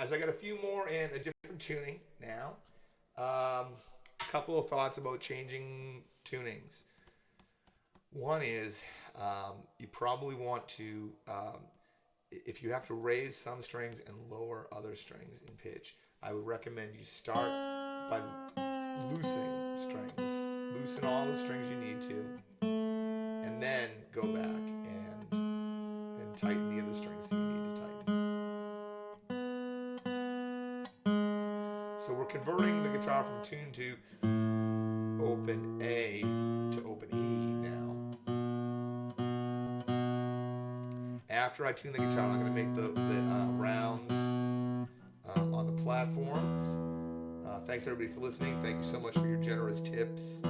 as I got a few more in a different tuning now, a couple of thoughts about changing tunings. One is you probably want to, if you have to raise some strings and lower other strings in pitch, I would recommend you start by loosening strings. Loosen all the strings you need to, and then go back and tighten the other strings that you need to tighten. So we're converting the guitar from tune to open A to open E now. After I tune the guitar, I'm going to make the rounds on the platforms. Thanks everybody for listening. Thank you so much for your generous tips.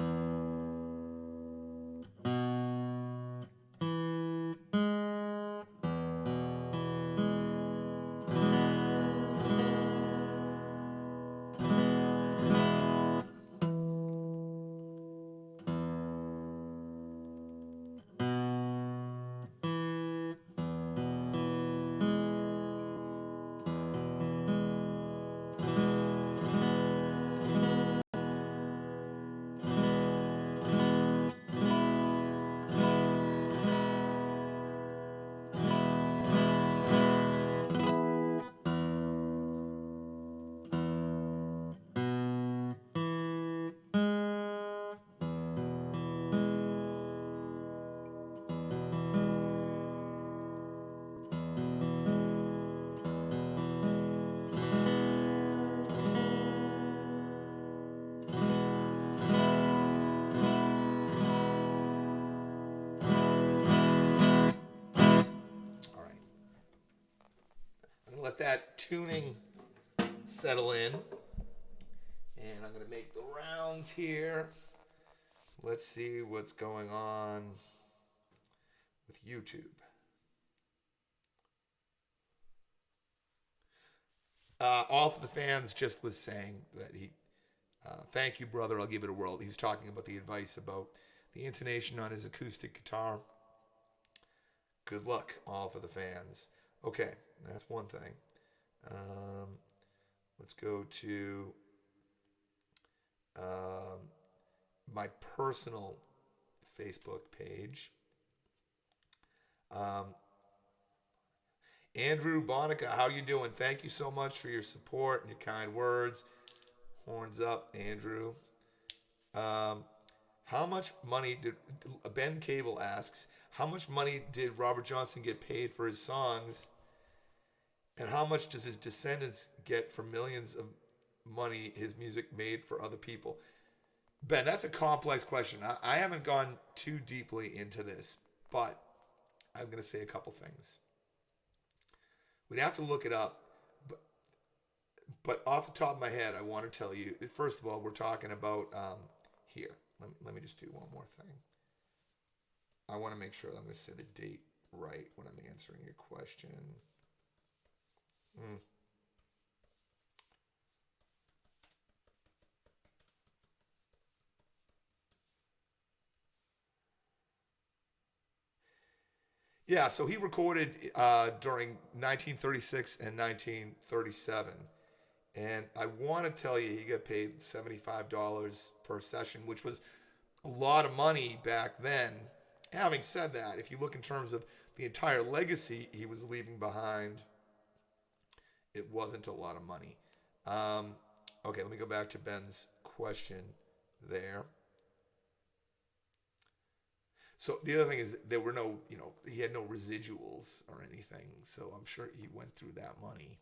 Let that tuning settle in. And I'm going to make the rounds here. Let's see what's going on with YouTube. All for the Fans just was saying that he, thank you, brother, I'll give it a whirl. He was talking about the advice about the intonation on his acoustic guitar. Good luck, All for the Fans. Okay, that's one thing. Let's go to my personal Facebook page. Andrew Bonica, how you doing? Thank you so much for your support and your kind words. Horns up, Andrew. How much money did Ben Cable asks? How much money did Robert Johnson get paid for his songs? And how much does his descendants get for millions of money his music made for other people? Ben, that's a complex question. I haven't gone too deeply into this, but I'm going to say a couple things. We'd have to look it up, but off the top of my head, I want to tell you, first of all, we're talking about here. Let me just do one more thing. I want to make sure that I'm going to say the date right when I'm answering your question. Yeah, so he recorded during 1936 and 1937. And I want to tell you, he got paid $75 per session, which was a lot of money back then. Having said that, if you look in terms of the entire legacy he was leaving behind, it wasn't a lot of money. Okay, let me go back to Ben's question there. So the other thing is there were no, he had no residuals or anything. So I'm sure he went through that money.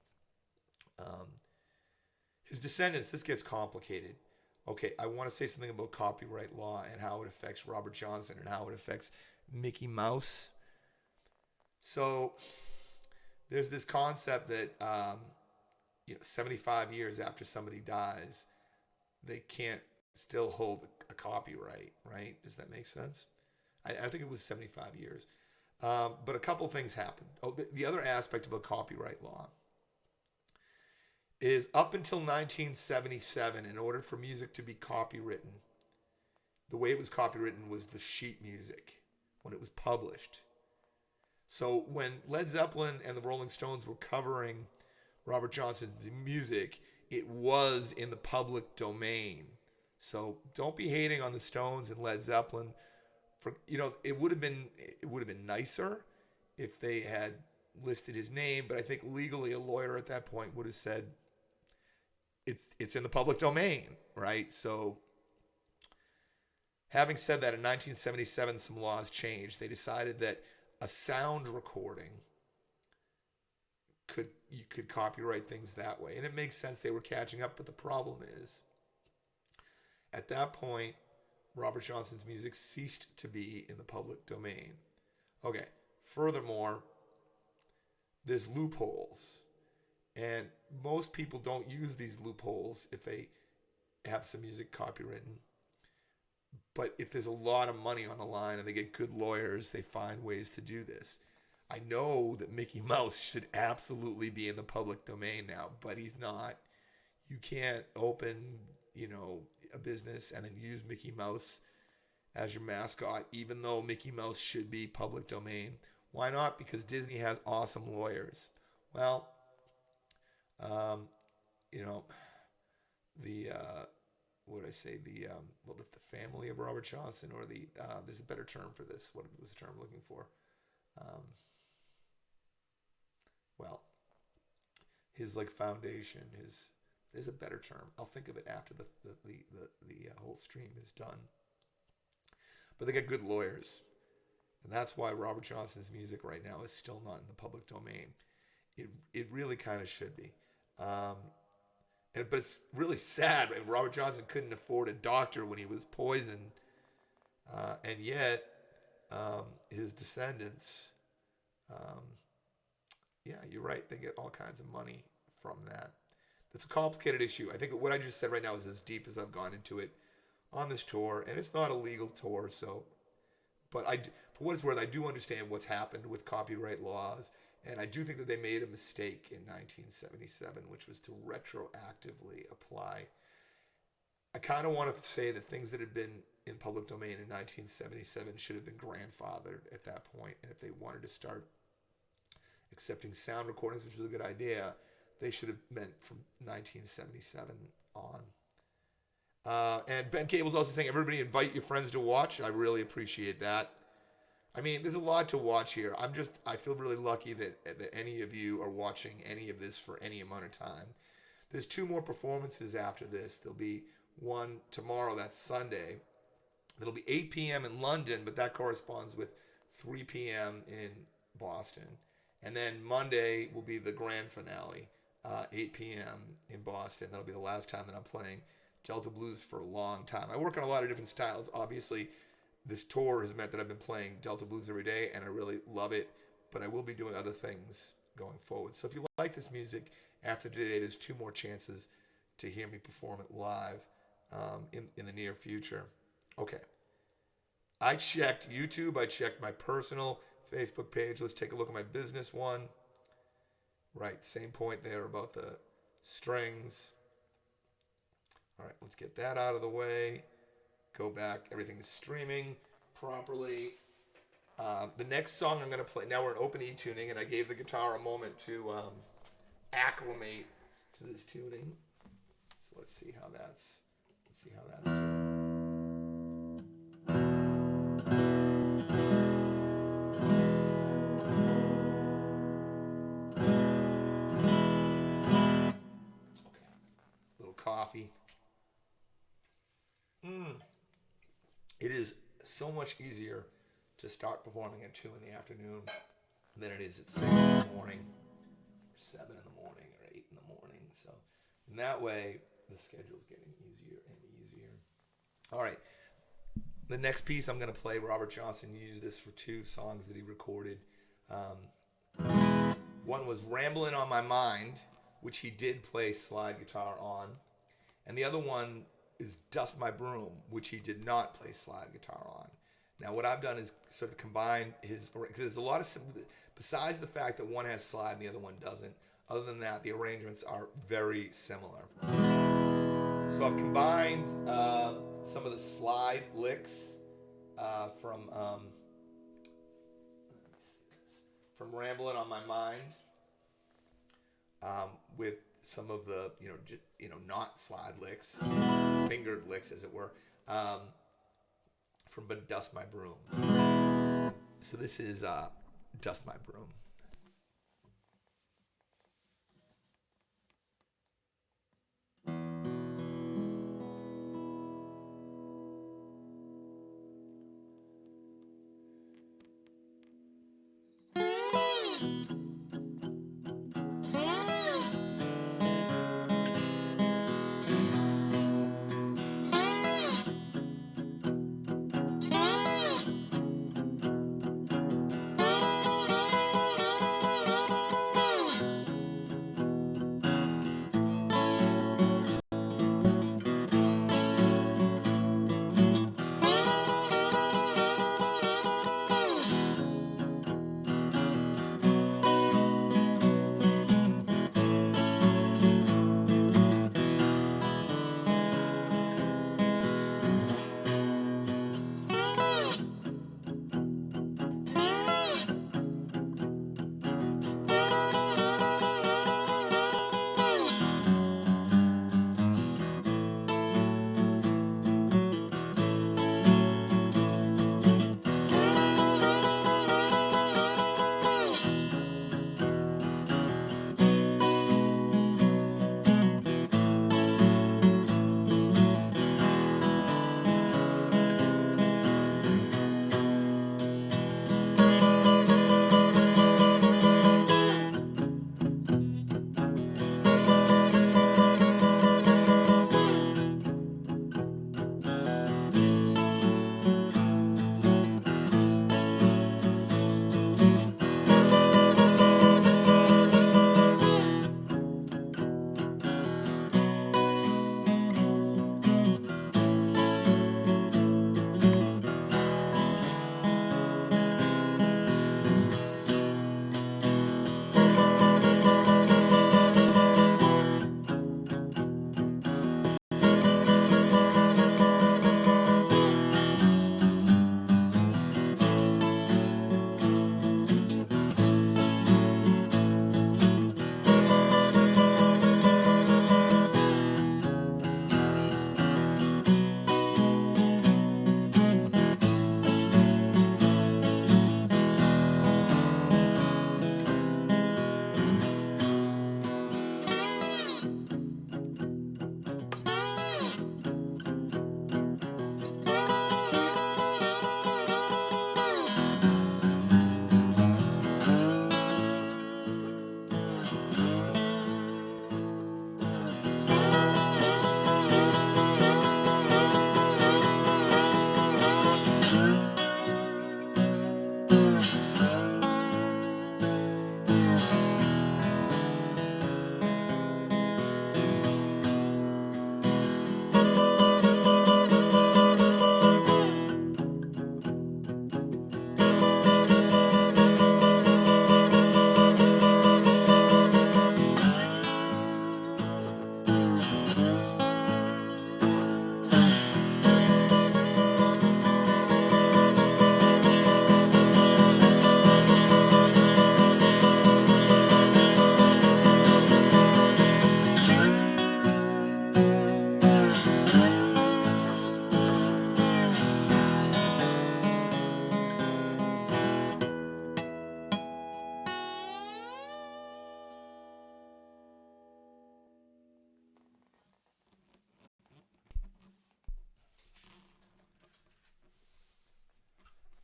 His descendants, this gets complicated. Okay, I want to say something about copyright law and how it affects Robert Johnson and how it affects Mickey Mouse. So there's this concept that 75 years after somebody dies, they can't still hold a copyright, right? Does that make sense? I think it was 75 years. But a couple things happened. The other aspect about copyright law is up until 1977, in order for music to be copywritten, the way it was copywritten was the sheet music when it was published. So when Led Zeppelin and the Rolling Stones were covering Robert Johnson's music, it was in the public domain. So don't be hating on the Stones and Led Zeppelin. For it would have been nicer if they had listed his name, but I think legally a lawyer at that point would have said it's in the public domain, right? So having said that, in 1977 some laws changed. They decided that a sound recording you could copyright things that way. And it makes sense, they were catching up, but the problem is at that point Robert Johnson's music ceased to be in the public domain. Okay. Furthermore, there's loopholes. And most people don't use these loopholes if they have some music copywritten. But if there's a lot of money on the line and they get good lawyers, they find ways to do this. I know that Mickey Mouse should absolutely be in the public domain now, but he's not. You can't open, a business and then use Mickey Mouse as your mascot, even though Mickey Mouse should be public domain. Why not? Because Disney has awesome lawyers. Well, what did I say? The family of Robert Johnson, or there's a better term for this. What was the term I'm looking for? His foundation, there's a better term. I'll think of it after the whole stream is done. But they got good lawyers. And that's why Robert Johnson's music right now is still not in the public domain. It really kind of should be. But it's really sad. Right? Robert Johnson couldn't afford a doctor when he was poisoned. And yet, his descendants, you're right, they get all kinds of money from that. It's a complicated issue. I think what I just said right now is as deep as I've gone into it on this tour. And it's not a legal tour, but for what it's worth, I do understand what's happened with copyright laws. And I do think that they made a mistake in 1977, which was to retroactively apply. I kind of want to say that things that had been in public domain in 1977 should have been grandfathered at that point. And if they wanted to start accepting sound recordings, which was a good idea, they should have meant from 1977 on. And Ben Cable's also saying, everybody invite your friends to watch. I really appreciate that. I mean, there's a lot to watch here. I feel really lucky that any of you are watching any of this for any amount of time. There's 2 more performances after this. There'll be one tomorrow, that's Sunday. It'll be 8 p.m. in London, but that corresponds with 3 p.m. in Boston. And then Monday will be the grand finale, 8 p.m. in Boston. That'll be the last time that I'm playing Delta Blues for a long time. I work on a lot of different styles. Obviously, this tour has meant that I've been playing Delta Blues every day, and I really love it. But I will be doing other things going forward. So if you like this music, after today, there's 2 more chances to hear me perform it live in the near future. Okay. I checked YouTube. I checked my personal Facebook page. Let's take a look at my business one. Right, same point there about the strings. All right, let's get that out of the way. Go back. Everything is streaming properly. The next song I'm going to play, now we're in open E tuning, and I gave the guitar a moment to acclimate to this tuning. So let's see how that's doing. Coffee. It is so much easier to start performing at 2 in the afternoon than it is at 6 in the morning, or 7 in the morning, or 8 in the morning. So in that way, the schedule's getting easier and easier. All right. The next piece I'm going to play, Robert Johnson used this for 2 songs that he recorded. One was Ramblin' on My Mind, which he did play slide guitar on. And the other one is Dust My Broom, which he did not play slide guitar on. Now, what I've done is sort of combine because there's a lot of, besides the fact that one has slide and the other one doesn't, other than that, the arrangements are very similar. So I've combined some of the slide licks from Ramblin' on My Mind with some of the not slide licks, fingered licks as it were, from But Dust My Broom. So this is Dust My Broom.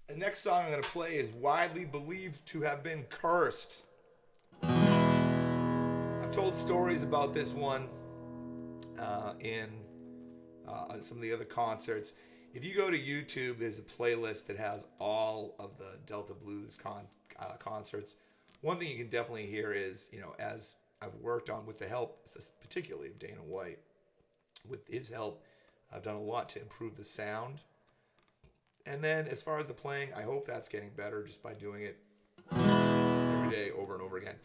The next song I'm going to play is widely believed to have been cursed. I've told stories about this one in some of the other concerts. If you go to YouTube, there's a playlist that has all of the Delta Blues concerts. One thing you can definitely hear is, as I've worked on with the help, particularly of Dana White, with his help, I've done a lot to improve the sound. And then as far as the playing, I hope that's getting better just by doing it every day over and over again.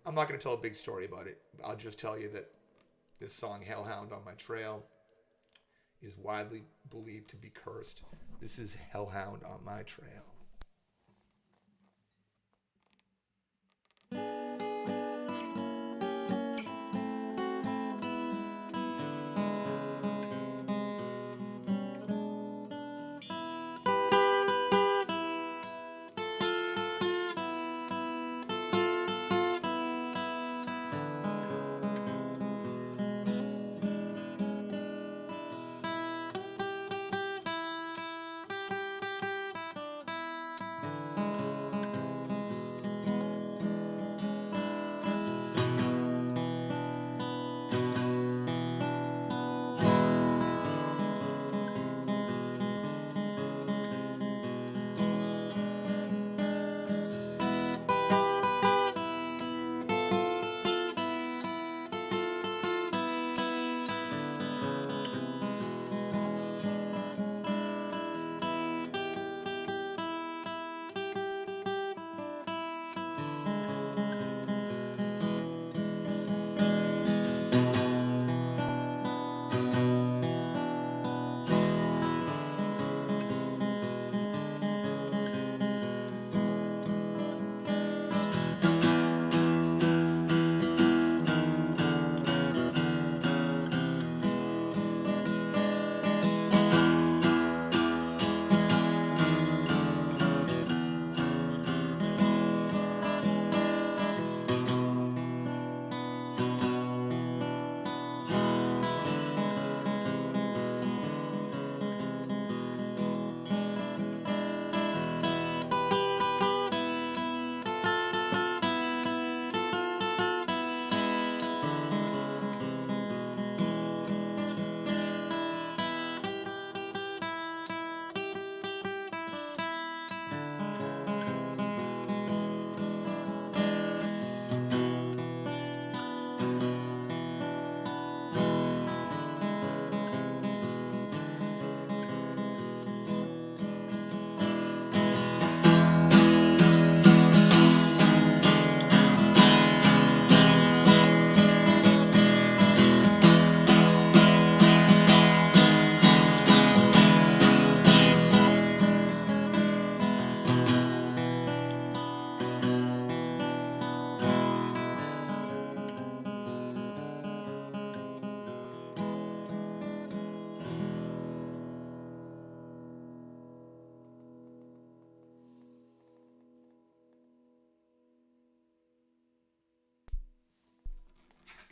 I'm not going to tell a big story about it. I'll just tell you that this song, Hellhound on My Trail, is widely believed to be cursed. This is Hellhound on My Trail.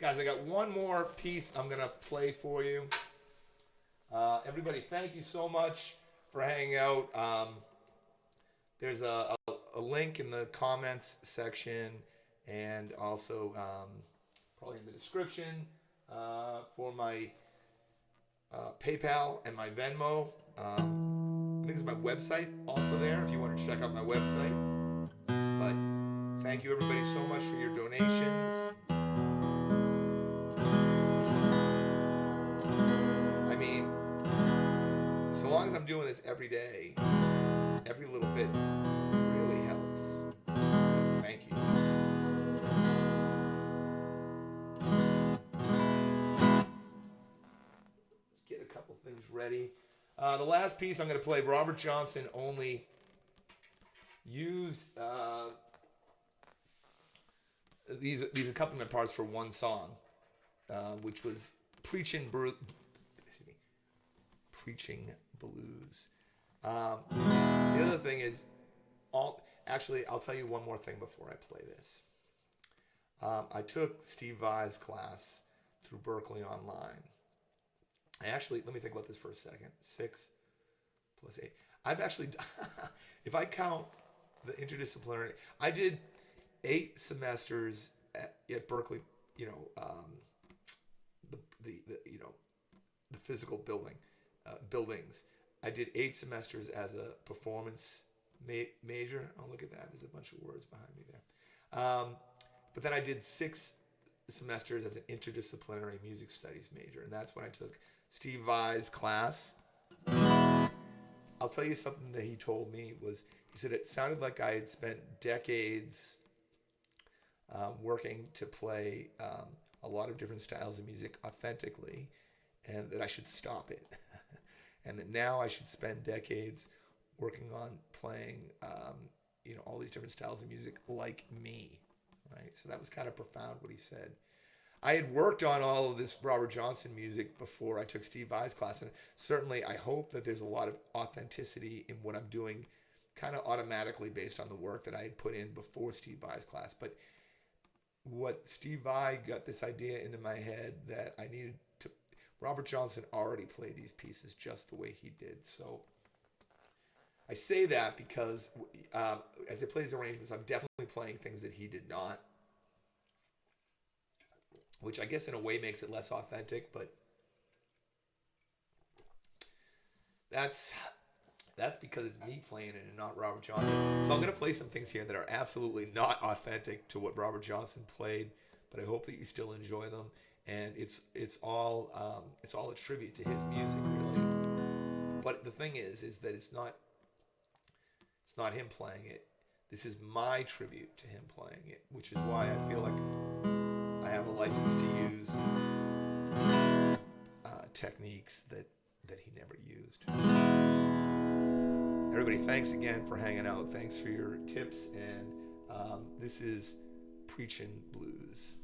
Guys, I got one more piece I'm going to play for you. Everybody, thank you so much for hanging out. There's a link in the comments section and also probably in the description for my PayPal and my Venmo. I think it's my website also there if you want to check out my website. But thank you everybody so much for your donations. I mean, so long as I'm doing this every day, every little bit really helps. So thank you. Let's get a couple things ready. The last piece I'm going to play, Robert Johnson only used these accompaniment parts for one song, which was Preaching Blues. The other thing is, actually, I'll tell you one more thing before I play this. I took Steve Vai's class through Berklee Online. Let me think about this for a second. 6 plus 8. I've actually, if I count the interdisciplinary, I did 8 semesters at Berklee. You know, the physical buildings. I did 8 semesters as a performance major. Oh, look at that. There's a bunch of words behind me there. But then I did 6 semesters as an interdisciplinary music studies major. And that's when I took Steve Vai's class. I'll tell you something that he told me was, he said it sounded like I had spent decades working to play a lot of different styles of music authentically, and that I should stop it. And that now I should spend decades working on playing, all these different styles of music like me, right? So that was kind of profound what he said. I had worked on all of this Robert Johnson music before I took Steve Vai's class, and certainly I hope that there's a lot of authenticity in what I'm doing kind of automatically based on the work that I had put in before Steve Vai's class. But what Steve Vai got this idea into my head that I needed to, Robert Johnson already played these pieces just the way he did. So I say that because as he plays arrangements, I'm definitely playing things that he did not, which I guess in a way makes it less authentic, but that's because it's me playing it and not Robert Johnson. So I'm going to play some things here that are absolutely not authentic to what Robert Johnson played, but I hope that you still enjoy them. And it's all a tribute to his music, really. But the thing is that it's not him playing it. This is my tribute to him playing it, which is why I feel like I have a license to use techniques that he never used. Everybody, thanks again for hanging out. Thanks for your tips. And this is Preachin' Blues.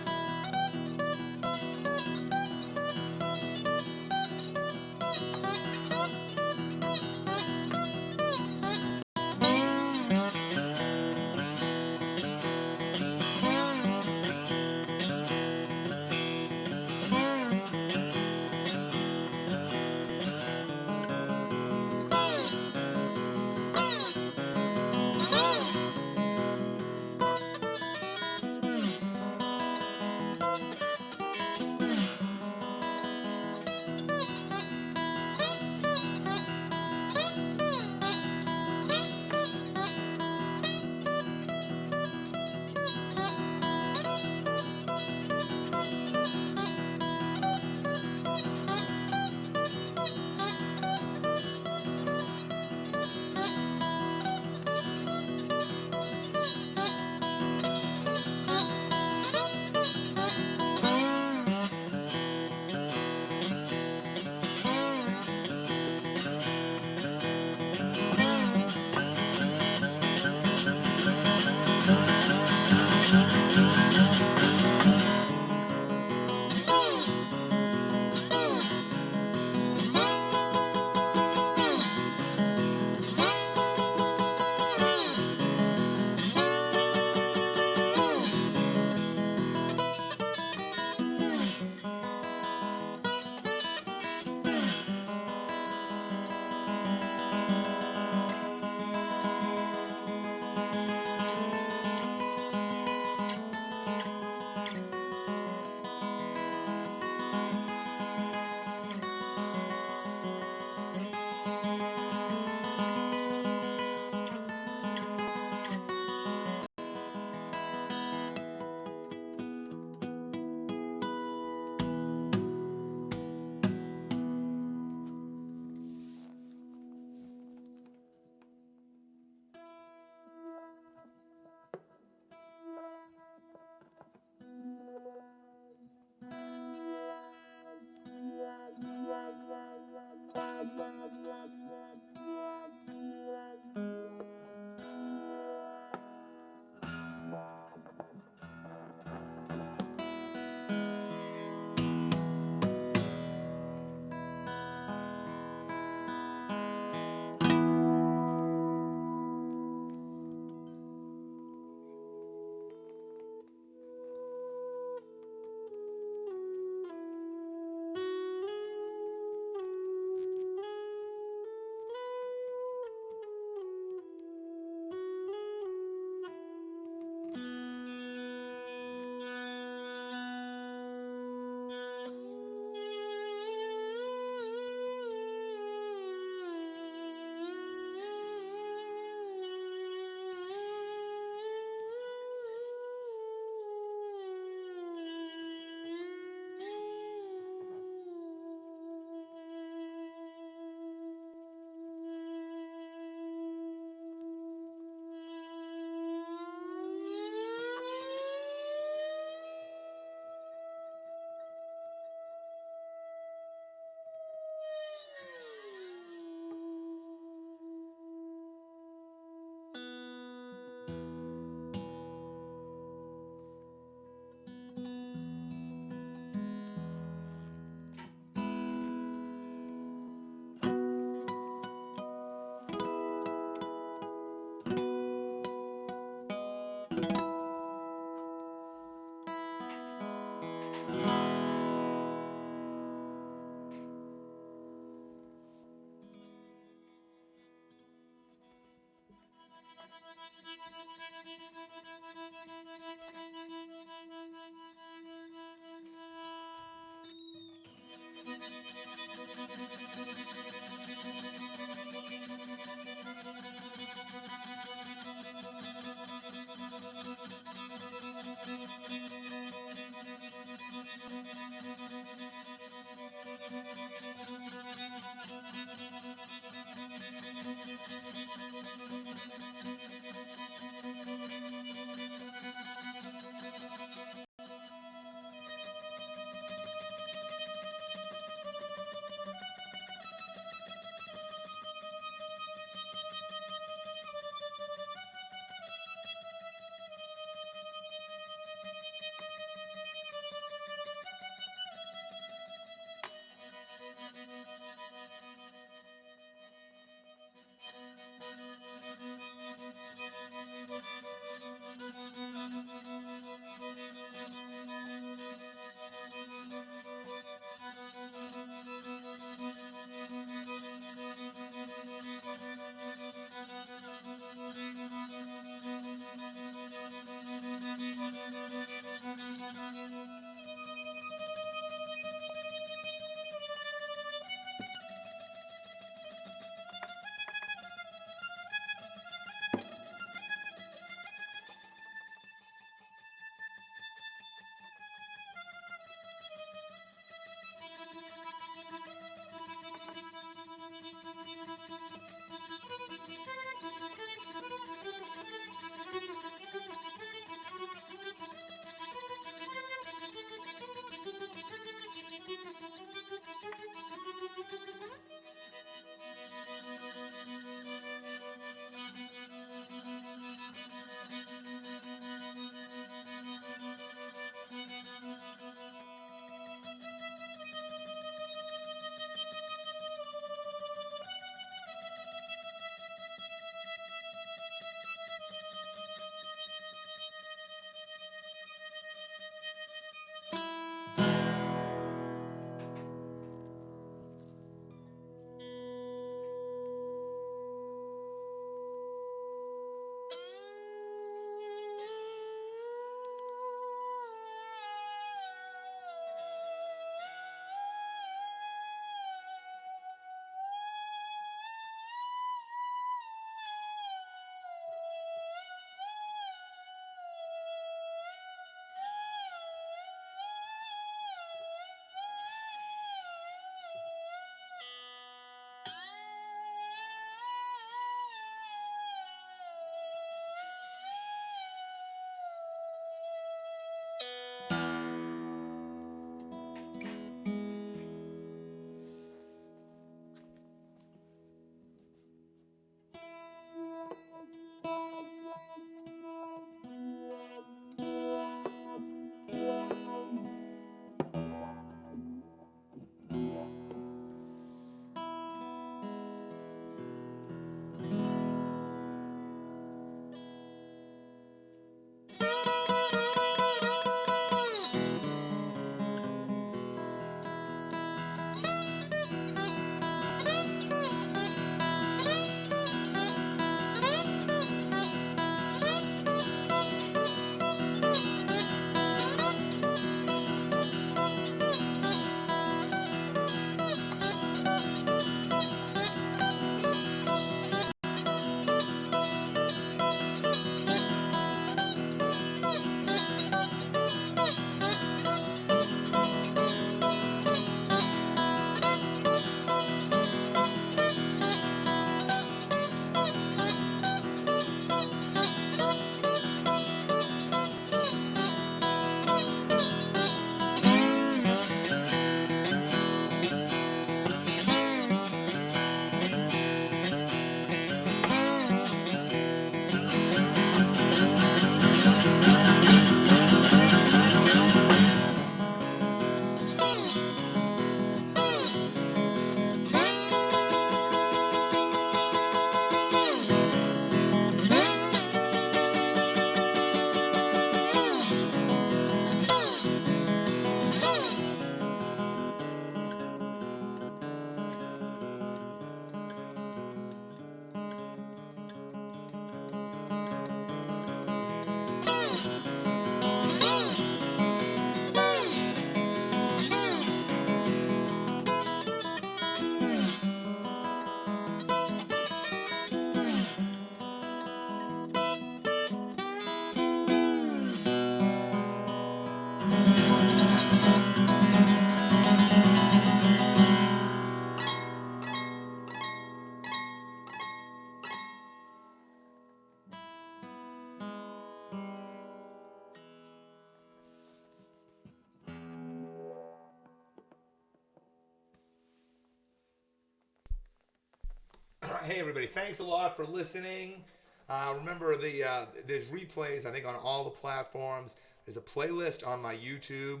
Hey everybody, thanks a lot for listening. Remember there's replays, I think, on all the platforms. There's a playlist on my YouTube.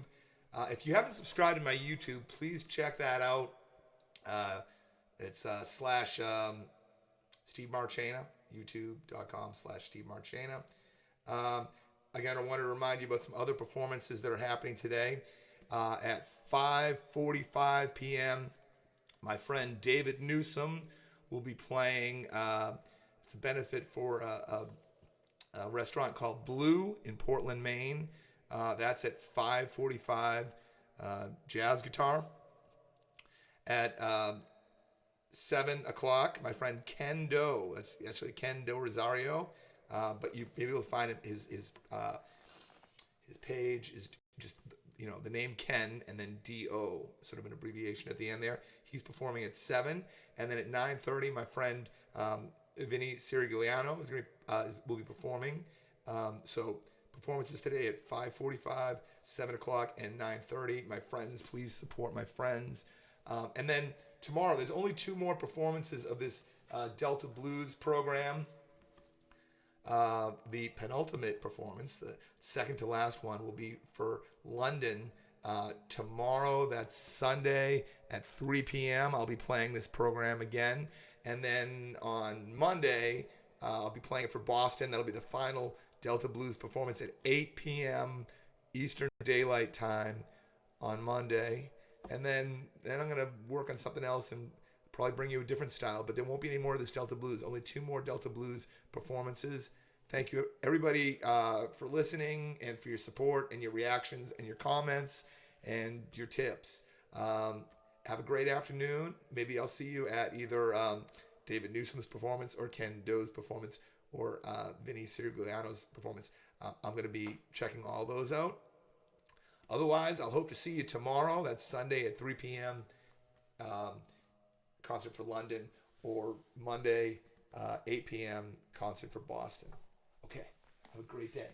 If you haven't subscribed to my YouTube, please check that out. It's slash Steve-Marchena, youtube.com/ Steve-Marchena. Again, I want to remind you about some other performances that are happening today. At 5:45 p.m., my friend David Newsom will be playing. It's a benefit for a restaurant called Blue in Portland, Maine. That's at 5:45. Jazz guitar. At 7 o'clock, my friend Ken Doe. That's actually Ken Doe Rosario. But you maybe you'll find his page is just the name Ken and then D-O, sort of an abbreviation at the end there. He's performing at 7, and then at 9:30, my friend Vinny Sirigliano will be performing. So performances today at 5:45, 7 o'clock, and 9:30. My friends, please support my friends. And then tomorrow, there's only 2 more performances of this Delta Blues program. The penultimate performance, the second to last one, will be for London tomorrow. That's Sunday at 3 p.m. I'll be playing this program again. And then on Monday, I'll be playing it for Boston. That'll be the final Delta Blues performance at 8 p.m. Eastern Daylight Time on Monday. And then I'm going to work on something else and probably bring you a different style, but there won't be any more of this Delta Blues. Only 2 more Delta Blues performances. Thank you, everybody, for listening and for your support and your reactions and your comments and your tips. Have a great afternoon. Maybe I'll see you at either David Newsom's performance or Ken Doe's performance or Vinny Sirigliano's performance. I'm going to be checking all those out. Otherwise, I'll hope to see you tomorrow. That's Sunday at 3 p.m. Concert for London, or Monday, 8 p.m. concert for Boston. Okay, have a great day.